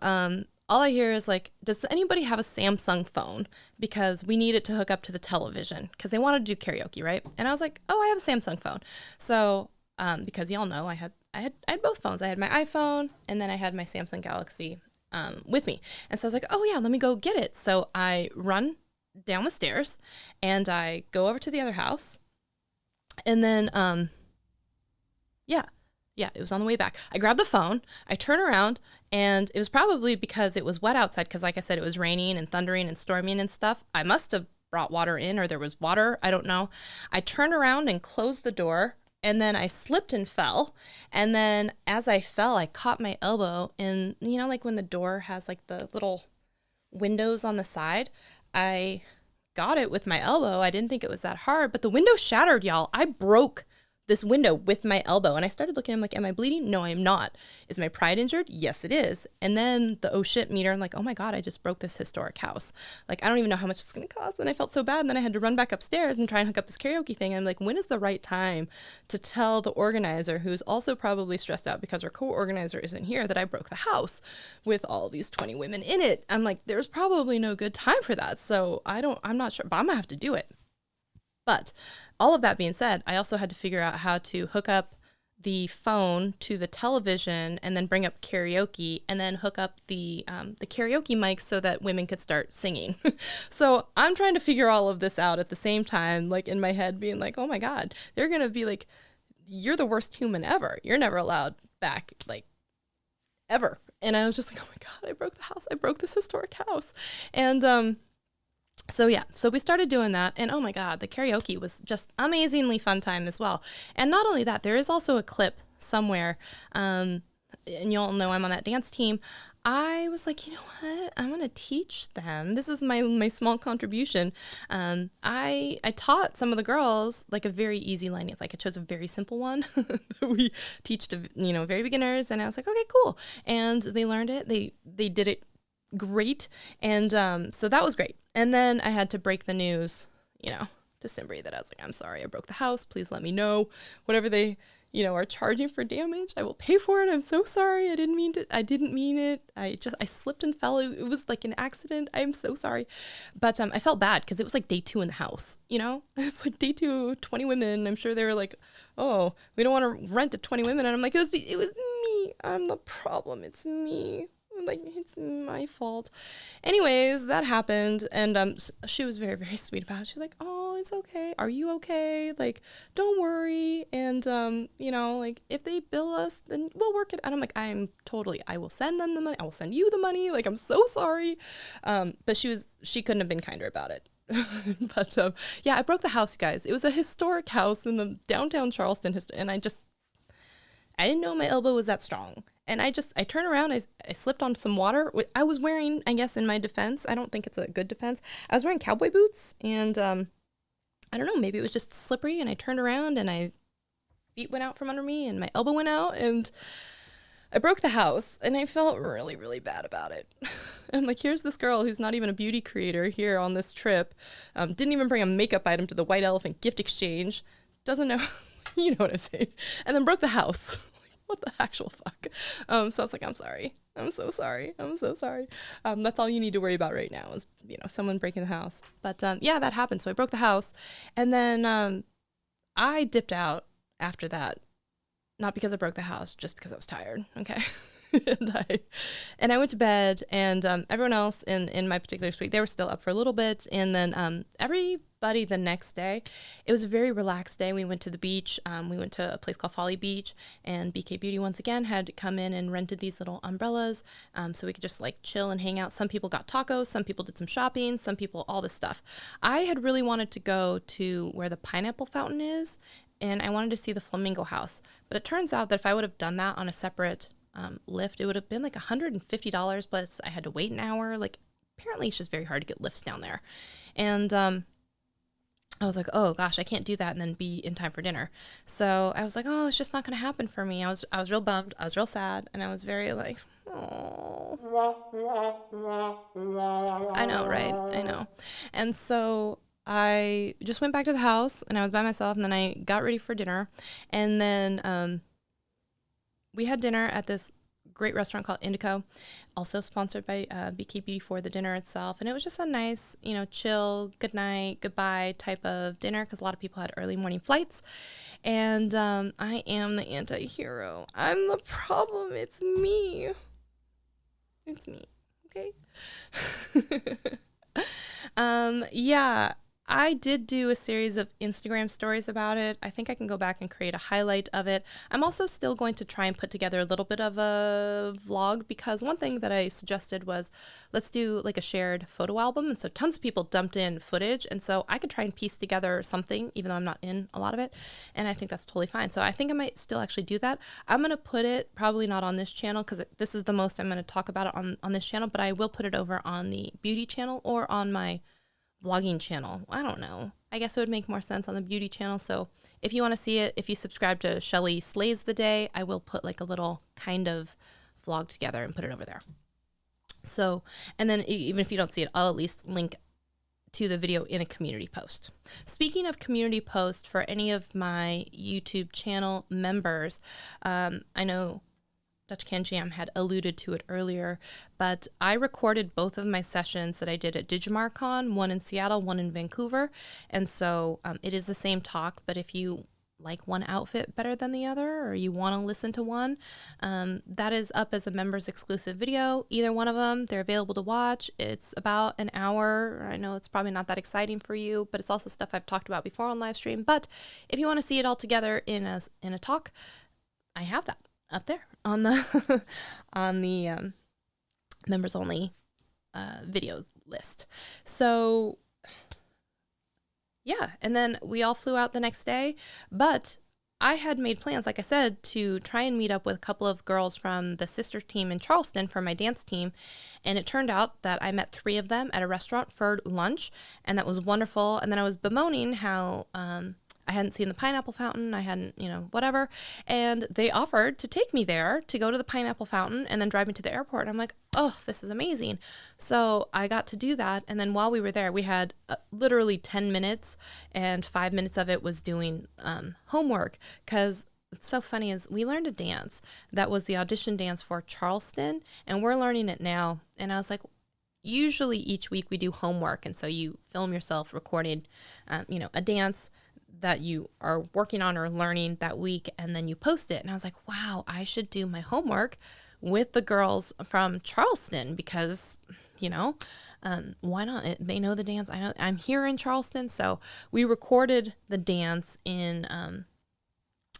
all I hear is like, does anybody have a Samsung phone? Because we need it to hook up to the television, because they wanted to do karaoke, right? And I was like, oh, I have a Samsung phone. So because y'all know I had both phones. I had my iPhone, and then I had my Samsung Galaxy with me. And so I was like, oh yeah, let me go get it. So I run down the stairs, and I go over to the other house, and then it was on the way back. I grabbed the phone, I turn around, and it was probably because it was wet outside, because like I said, it was raining and thundering and storming and stuff. I must have brought water in, or there was water, I don't know. I turned around and closed the door, and then I slipped and fell. And then as I fell, I caught my elbow in, you know, like when the door has like the little windows on the side, I got it with my elbow. I didn't think it was that hard, but the window shattered, y'all. I broke this window with my elbow, and I started looking, I'm like, am I bleeding? No, I'm not. Is my pride injured? Yes, it is. And then the oh shit meter, I'm like, oh my God, I just broke this historic house. Like, I don't even know how much it's going to cost. And I felt so bad. And then I had to run back upstairs and try and hook up this karaoke thing. I'm like, when is the right time to tell the organizer, who's also probably stressed out because our co-organizer isn't here, that I broke the house with all these 20 women in it? I'm like, there's probably no good time for that. So I'm not sure, but I'm gonna have to do it. But all of that being said, I also had to figure out how to hook up the phone to the television, and then bring up karaoke, and then hook up the karaoke mics so that women could start singing. So I'm trying to figure all of this out at the same time, like in my head being like, oh my God, they're going to be like, you're the worst human ever. You're never allowed back, like, ever. And I was just like, oh my God, I broke the house. I broke this historic house. And so we started doing that, and oh my God, the karaoke was just amazingly fun time as well. And not only that, there is also a clip somewhere, and you'll know I'm on that dance team. I was like, you know what? I'm going to teach them. This is my small contribution. I taught some of the girls like a very easy line. It's like I chose a very simple one that we teach to, very beginners. And I was like, okay, cool. And they learned it. They did it great. And so that was great. And then I had to break the news, to Simbri, that I was like, I'm sorry, I broke the house. Please let me know. Whatever they, are charging for damage, I will pay for it. I'm so sorry. I didn't mean it. I slipped and fell. It was like an accident. I'm so sorry. But I felt bad because it was like day 2 in the house, It's like day 2, 20 women. I'm sure they were like, oh, we don't want to rent to 20 women. And I'm like, it was me. I'm the problem. It's me. like, it's my fault. Anyways, that happened. And she was very, very sweet about it. She was like, oh, it's okay. Are you okay? Like, don't worry. And, like, if they bill us, then we'll work it. And I'm like, I will send them the money. I will send you the money. Like, I'm so sorry. But she couldn't have been kinder about it. But I broke the house, guys. It was a historic house in the downtown Charleston, and I didn't know my elbow was that strong. And I turned around, I slipped on some water. I was wearing, I guess in my defense, I don't think it's a good defense, I was wearing cowboy boots, and I don't know, maybe it was just slippery, and I turned around and feet went out from under me and my elbow went out, and I broke the house, and I felt really, really bad about it. I'm like, here's this girl who's not even a beauty creator here on this trip, didn't even bring a makeup item to the White Elephant gift exchange, doesn't know, you know what I'm saying, and then broke the house. What the actual fuck? So I was like, I'm sorry. I'm so sorry. I'm so sorry. That's all you need to worry about right now is, someone breaking the house. But that happened. So I broke the house, and then I dipped out after that. Not because I broke the house, just because I was tired. Okay. and I went to bed, and everyone else in my particular suite, they were still up for a little bit. And then everybody the next day, it was a very relaxed day. We went to the beach. We went to a place called Folly Beach, and BK Beauty once again had come in and rented these little umbrellas so we could just like chill and hang out. Some people got tacos, some people did some shopping, some people all this stuff. I had really wanted to go to where the pineapple fountain is, and I wanted to see the flamingo house. But it turns out that if I would have done that on a separate lift, it would have been like $150, plus I had to wait an hour. Like, apparently it's just very hard to get lifts down there. And I was like, oh gosh, I can't do that and then be in time for dinner. So I was like, oh, it's just not going to happen for me. I was real bummed. I was real sad. And I was very like, oh. I know, right? I know. And so I just went back to the house, and I was by myself, and then I got ready for dinner. And then we had dinner at this great restaurant called Indico, also sponsored by BK Beauty for the dinner itself. And it was just a nice, chill, good night, goodbye type of dinner, because a lot of people had early morning flights. And I am the anti-hero. I'm the problem. It's me. It's me. Okay? I did do a series of Instagram stories about it. I think I can go back and create a highlight of it. I'm also still going to try and put together a little bit of a vlog, because one thing that I suggested was, let's do like a shared photo album. And so tons of people dumped in footage. And so I could try and piece together something, even though I'm not in a lot of it. And I think that's totally fine. So I think I might still actually do that. I'm going to put it probably not on this channel, because this is the most I'm going to talk about it on this channel, but I will put it over on the beauty channel or on my vlogging channel. I don't know. I guess it would make more sense on the beauty channel. So if you want to see it, if you subscribe to Shelly Saves the Day, I will put like a little kind of vlog together and put it over there. So, and then even if you don't see it, I'll at least link to the video in a community post. Speaking of community post, for any of my YouTube channel members, I know Dutch Can Jam had alluded to it earlier, but I recorded both of my sessions that I did at DigimarCon, one in Seattle, one in Vancouver. And so it is the same talk, but if you like one outfit better than the other, or you want to listen to one, that is up as a members exclusive video. Either one of them, they're available to watch. It's about an hour. I know it's probably not that exciting for you, but it's also stuff I've talked about before on live stream. But if you want to see it all together in a talk, I have that up there on the members only video list. So yeah, and then we all flew out the next day, but I had made plans, like I said, to try and meet up with a couple of girls from the sister team in Charleston for my dance team. And it turned out that I met 3 of them at a restaurant for lunch, and that was wonderful. And then I was bemoaning how I hadn't seen the pineapple fountain. I hadn't, whatever. And they offered to take me there to go to the pineapple fountain and then drive me to the airport. And I'm like, oh, this is amazing. So I got to do that. And then while we were there, we had literally 10 minutes, and 5 minutes of it was doing homework. Because it's so funny is we learned a dance that was the audition dance for Charleston, and we're learning it now. And I was like, usually each week we do homework. And so you film yourself recording, a dance that you are working on or learning that week, and then you post it. And I was like, wow, I should do my homework with the girls from Charleston because, why not? They know the dance. I know I'm here in Charleston. So we recorded the dance in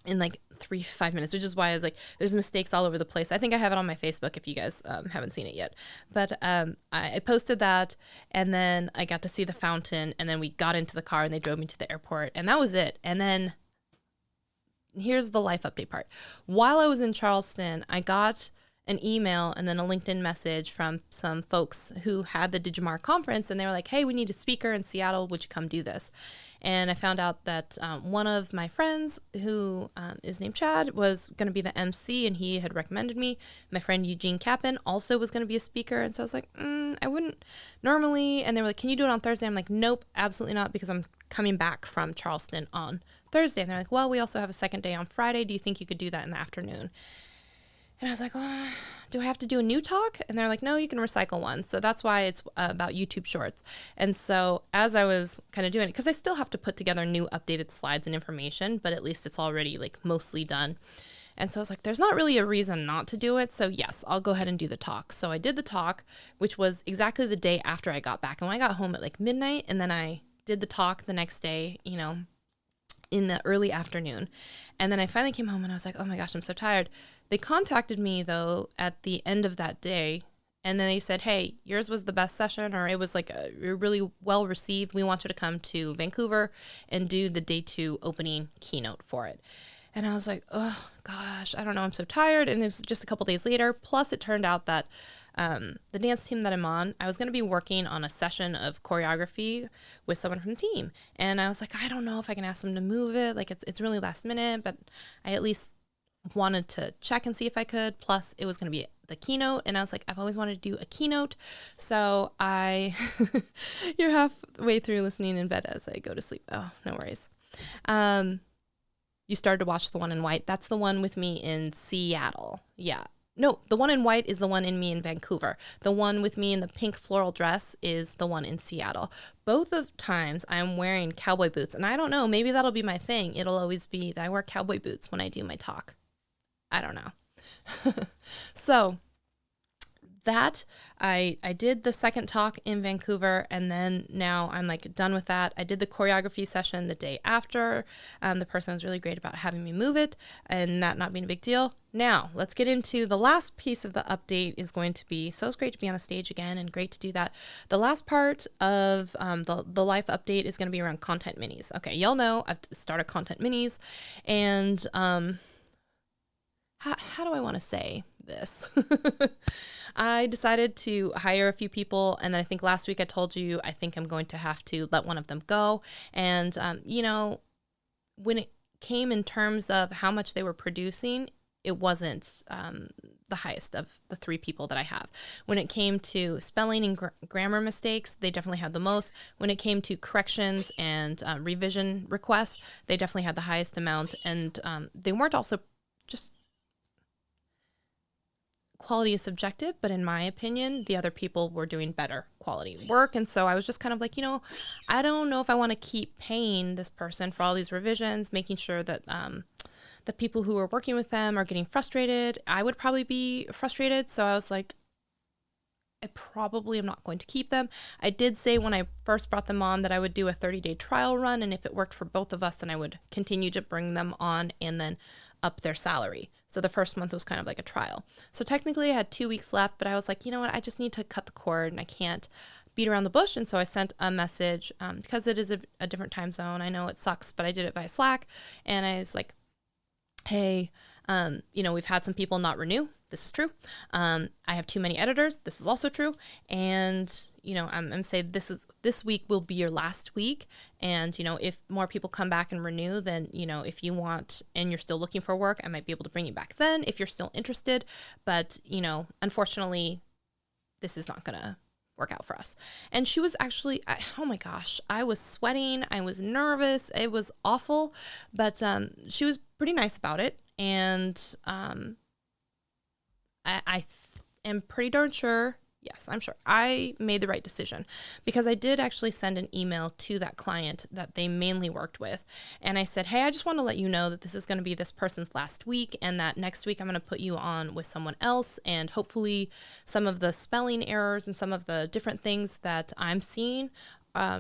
like 5 minutes, which is why it's like there's mistakes all over the place. I think I have it on my Facebook if you guys haven't seen it yet. But I posted that, and then I got to see the fountain, and then we got into the car and they drove me to the airport, and that was it. And then here's the life update part. While I was in Charleston, I got an email and then a LinkedIn message from some folks who had the Digimar conference, and they were like, hey, we need a speaker in Seattle. Would you come do this? And I found out that one of my friends, who is named Chad, was going to be the MC, and he had recommended me. My friend Eugene Kappen also was going to be a speaker. And so I was like, I wouldn't normally. And they were like, can you do it on Thursday? I'm like, nope, absolutely not, because I'm coming back from Charleston on Thursday. And they're like, well, we also have a second day on Friday. Do you think you could do that in the afternoon? And I was like, oh, do I have to do a new talk? And they're like, no, you can recycle one. So that's why it's about YouTube Shorts. And so as I was kind of doing it, because I still have to put together new updated slides and information, but at least it's already like mostly done. And so I was like, there's not really a reason not to do it. So yes, I'll go ahead and do the talk. So I did the talk, which was exactly the day after I got back. And when I got home at like midnight, and then I did the talk the next day, in the early afternoon. And then I finally came home and I was like, oh my gosh, I'm so tired. They contacted me though at the end of that day. And then they said, hey, yours was the best session, or it was like really well received. We want you to come to Vancouver and do the day 2 opening keynote for it. And I was like, oh gosh, I don't know. I'm so tired. And it was just a couple days later. Plus it turned out that the dance team that I'm on, I was going to be working on a session of choreography with someone from the team. And I was like, I don't know if I can ask them to move it. Like it's really last minute, but I at least wanted to check and see if I could. Plus it was going to be the keynote. And I was like, I've always wanted to do a keynote. So you're halfway through listening in bed as I go to sleep. Oh, no worries. You started to watch the one in white. That's the one with me in Seattle. Yeah. No, the one in white is the one in me in Vancouver. The one with me in the pink floral dress is the one in Seattle. Both of times I'm wearing cowboy boots, and I don't know, maybe that'll be my thing. It'll always be that I wear cowboy boots when I do my talk. I don't know. So that I did the second talk in Vancouver, and then now I'm like done with that. I did the choreography session the day after. The person was really great about having me move it and that not being a big deal. Now let's get into the last piece of the update. Is going to be, so it's great to be on a stage again and great to do that. The last part of the life update is going to be around content minis. Okay, y'all know I've started content minis, and how do I want to say this? I decided to hire a few people, and then I think last week I told you I think I'm going to have to let one of them go. And when it came in terms of how much they were producing, it wasn't the highest of the 3 people that I have. When it came to spelling and grammar mistakes, they definitely had the most. When it came to corrections and revision requests, they definitely had the highest amount. And they weren't also just, quality is subjective, but in my opinion, the other people were doing better quality work. And so I was just kind of like, I don't know if I want to keep paying this person for all these revisions, making sure that the people who are working with them are getting frustrated. I would probably be frustrated. So I was like, I probably am not going to keep them. I did say when I first brought them on that I would do a 30-day trial run, and if it worked for both of us, then I would continue to bring them on and then up their salary. So the first month was kind of like a trial. So technically I had 2 weeks left, but I was like, you know what? I just need to cut the cord, and I can't beat around the bush. And so I sent a message because it is a different time zone. I know it sucks, but I did it via Slack, and I was like, hey, we've had some people not renew. This is true. I have too many editors. This is also true. And, I'm saying this week will be your last week. And, if more people come back and renew, then, if you want and you're still looking for work, I might be able to bring you back then if you're still interested. But, unfortunately, this is not going to work out for us. And she was actually, oh my gosh, I was sweating. I was nervous. It was awful. But she was pretty nice about it. And I am pretty darn sure, Yes, I'm sure. I made the right decision because I did actually send an email to that client that they mainly worked with. And I said, hey, I just want to let you know that this is going to be this person's last week and that next week I'm going to put you on with someone else. And hopefully some of the spelling errors and some of the different things that I'm seeing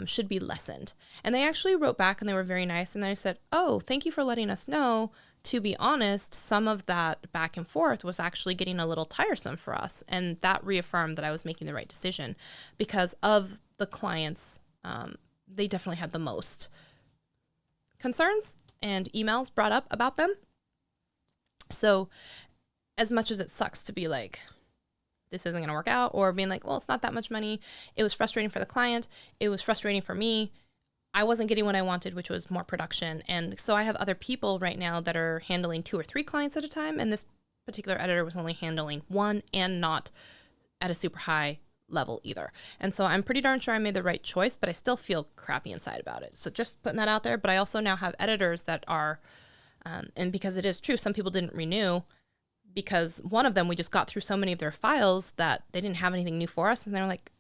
should be lessened. And they actually wrote back and they were very nice. And I said, oh, thank you for letting us know. To be honest, some of that back and forth was actually getting a little tiresome for us. And that reaffirmed that I was making the right decision because of the clients. They definitely had the most concerns and emails brought up about them. So as much as it sucks to be like, this isn't going to work out, or being like, well, it's not that much money. It was frustrating for the client. It was frustrating for me. I wasn't getting what I wanted, which was more production. And so I have other people right now that are handling 2 or 3 clients at a time. And this particular editor was only handling 1 and not at a super high level either. And so I'm pretty darn sure I made the right choice, but I still feel crappy inside about it. So just putting that out there. But I also now have editors that are, and because it is true, some people didn't renew because one of them, we just got through so many of their files that they didn't have anything new for us. And they're like,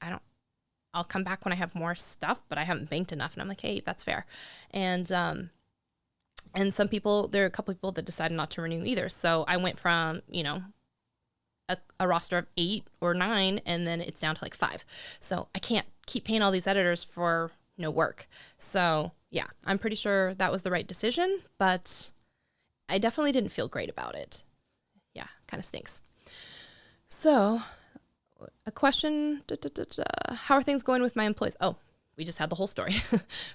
I'll come back when I have more stuff, but I haven't banked enough. And I'm like, hey, that's fair. And some people, there are a couple of people that decided not to renew either. So I went from, a roster of 8 or 9, and then it's down to like 5. So I can't keep paying all these editors for no work. So yeah, I'm pretty sure that was the right decision, but I definitely didn't feel great about it. Yeah, kind of stinks. So a question, how are things going with my employees? Oh, we just had the whole story.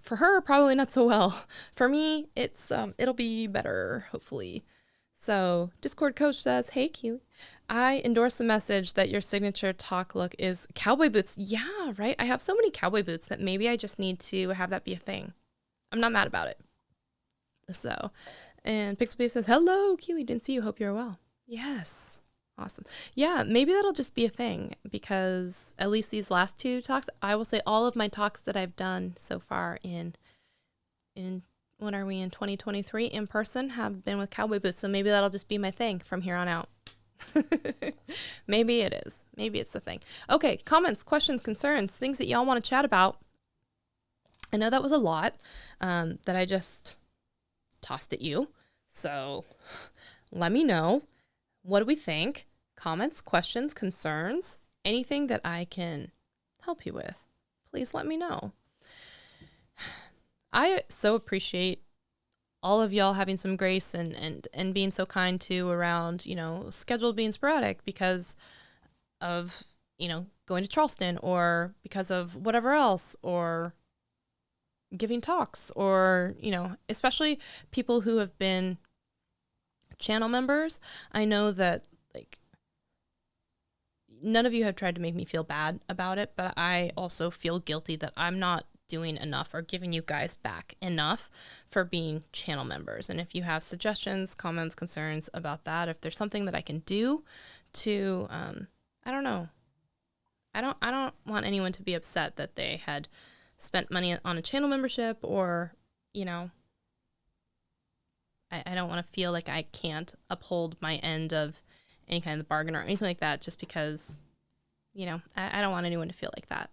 For her, probably not so well. For me, it'll be better, hopefully. So Discord coach says, hey, Keely, I endorse the message that your signature talk look is cowboy boots. Yeah, right. I have so many cowboy boots that maybe I just need to have that be a thing. I'm not mad about it. So, and Pixelbee says, hello, Keely, didn't see you. Hope you're well. Yes. Awesome. Yeah, maybe that'll just be a thing because at least these last 2 talks, I will say all of my talks that I've done so far in when are we in 2023 in person have been with cowboy boots. So maybe that'll just be my thing from here on out. Maybe it is. Maybe it's the thing. Okay. Comments, questions, concerns, things that y'all want to chat about. I know that was a lot that I just tossed at you. So let me know. What do we think? Comments, questions, concerns, anything that I can help you with, please let me know. I so appreciate all of y'all having some grace and being so kind too around, schedule being sporadic because of, going to Charleston or because of whatever else or giving talks or, especially people who have been channel members. I know that none of you have tried to make me feel bad about it, but I also feel guilty that I'm not doing enough or giving you guys back enough for being channel members. And if you have suggestions, comments, concerns about that, if there's something that I can do to, I don't know. I don't want anyone to be upset that they had spent money on a channel membership or, I don't want to feel like I can't uphold my end of any kind of bargain or anything like that just because, I don't want anyone to feel like that.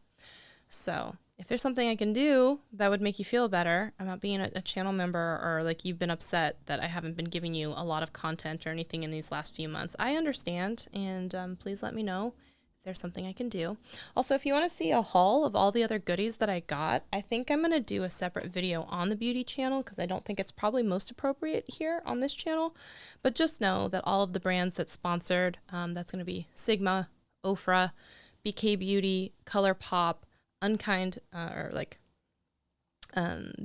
So if there's something I can do that would make you feel better about being a channel member or like you've been upset that I haven't been giving you a lot of content or anything in these last few months, I understand. And please let me know if there's something I can do. Also, if you want to see a haul of all the other goodies that I got, I think I'm going to do a separate video on the beauty channel because I don't think it's probably most appropriate here on this channel. But just know that all of the brands that sponsored, that's going to be Sigma, Ofra, BK Beauty, ColourPop, Unkind,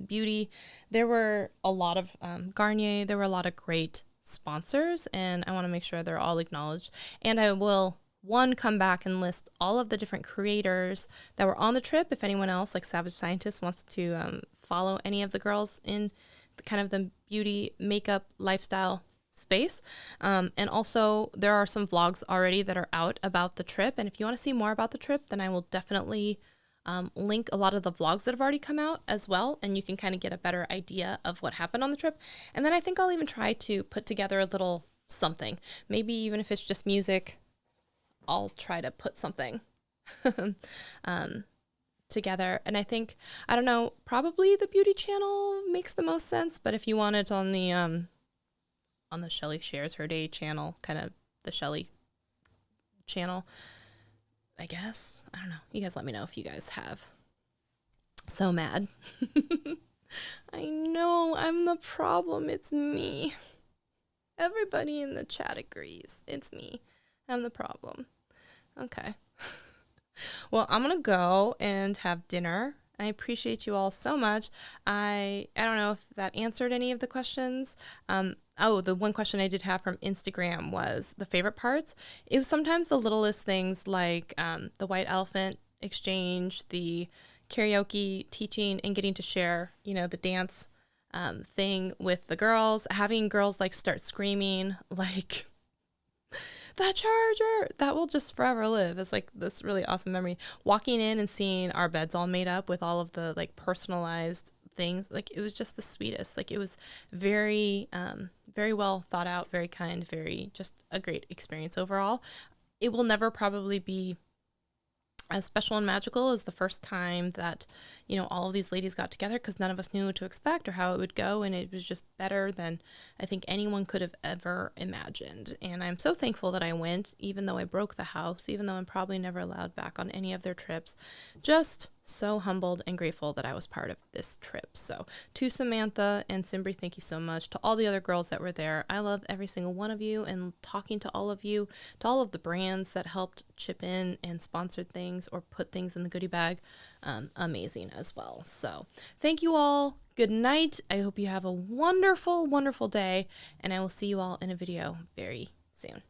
Beauty. There were a lot of Garnier. There were a lot of great sponsors, and I want to make sure they're all acknowledged. And I will, come back and list all of the different creators that were on the trip. If anyone else, like Savage Scientist, wants to follow any of the girls in kind of the beauty, makeup, lifestyle space. And also there are some vlogs already that are out about the trip. And if you want to see more about the trip, then I will definitely link a lot of the vlogs that have already come out as well. And you can kind of get a better idea of what happened on the trip. And then I think I'll even try to put together a little something, maybe even if it's just music, I'll try to put something together. And I think, I don't know, probably the beauty channel makes the most sense, but if you want it on the Shelly Shares Her Day channel, kind of the Shelly channel, I guess. I don't know. You guys let me know if you guys have. So mad. I know I'm the problem. It's me. Everybody in the chat agrees. It's me. I'm the problem. Okay. Well, I'm going to go and have dinner. I appreciate you all so much. I don't know if that answered any of the questions. The one question I did have from Instagram was the favorite parts. It was sometimes the littlest things like the white elephant exchange, the karaoke teaching and getting to share, the dance thing with the girls, having girls like start screaming like the charger, that will just forever live. It's like this really awesome memory. Walking in and seeing our beds all made up with all of the like personalized things, like it was just the sweetest. Like it was very, very well thought out, very kind, very just a great experience overall. It will never probably be as special and magical as the first time that, all of these ladies got together, because none of us knew what to expect or how it would go. And it was just better than I think anyone could have ever imagined. And I'm so thankful that I went, even though I broke the house, even though I'm probably never allowed back on any of their trips. Just so humbled and grateful that I was part of this trip. So to Samantha and Simbri, thank you so much. To all the other girls that were there, I love every single one of you, and talking to all of you, to all of the brands that helped chip in and sponsored things or put things in the goodie bag, amazing as well. So thank you all. Good night. I hope you have a wonderful, wonderful day, and I will see you all in a video very soon.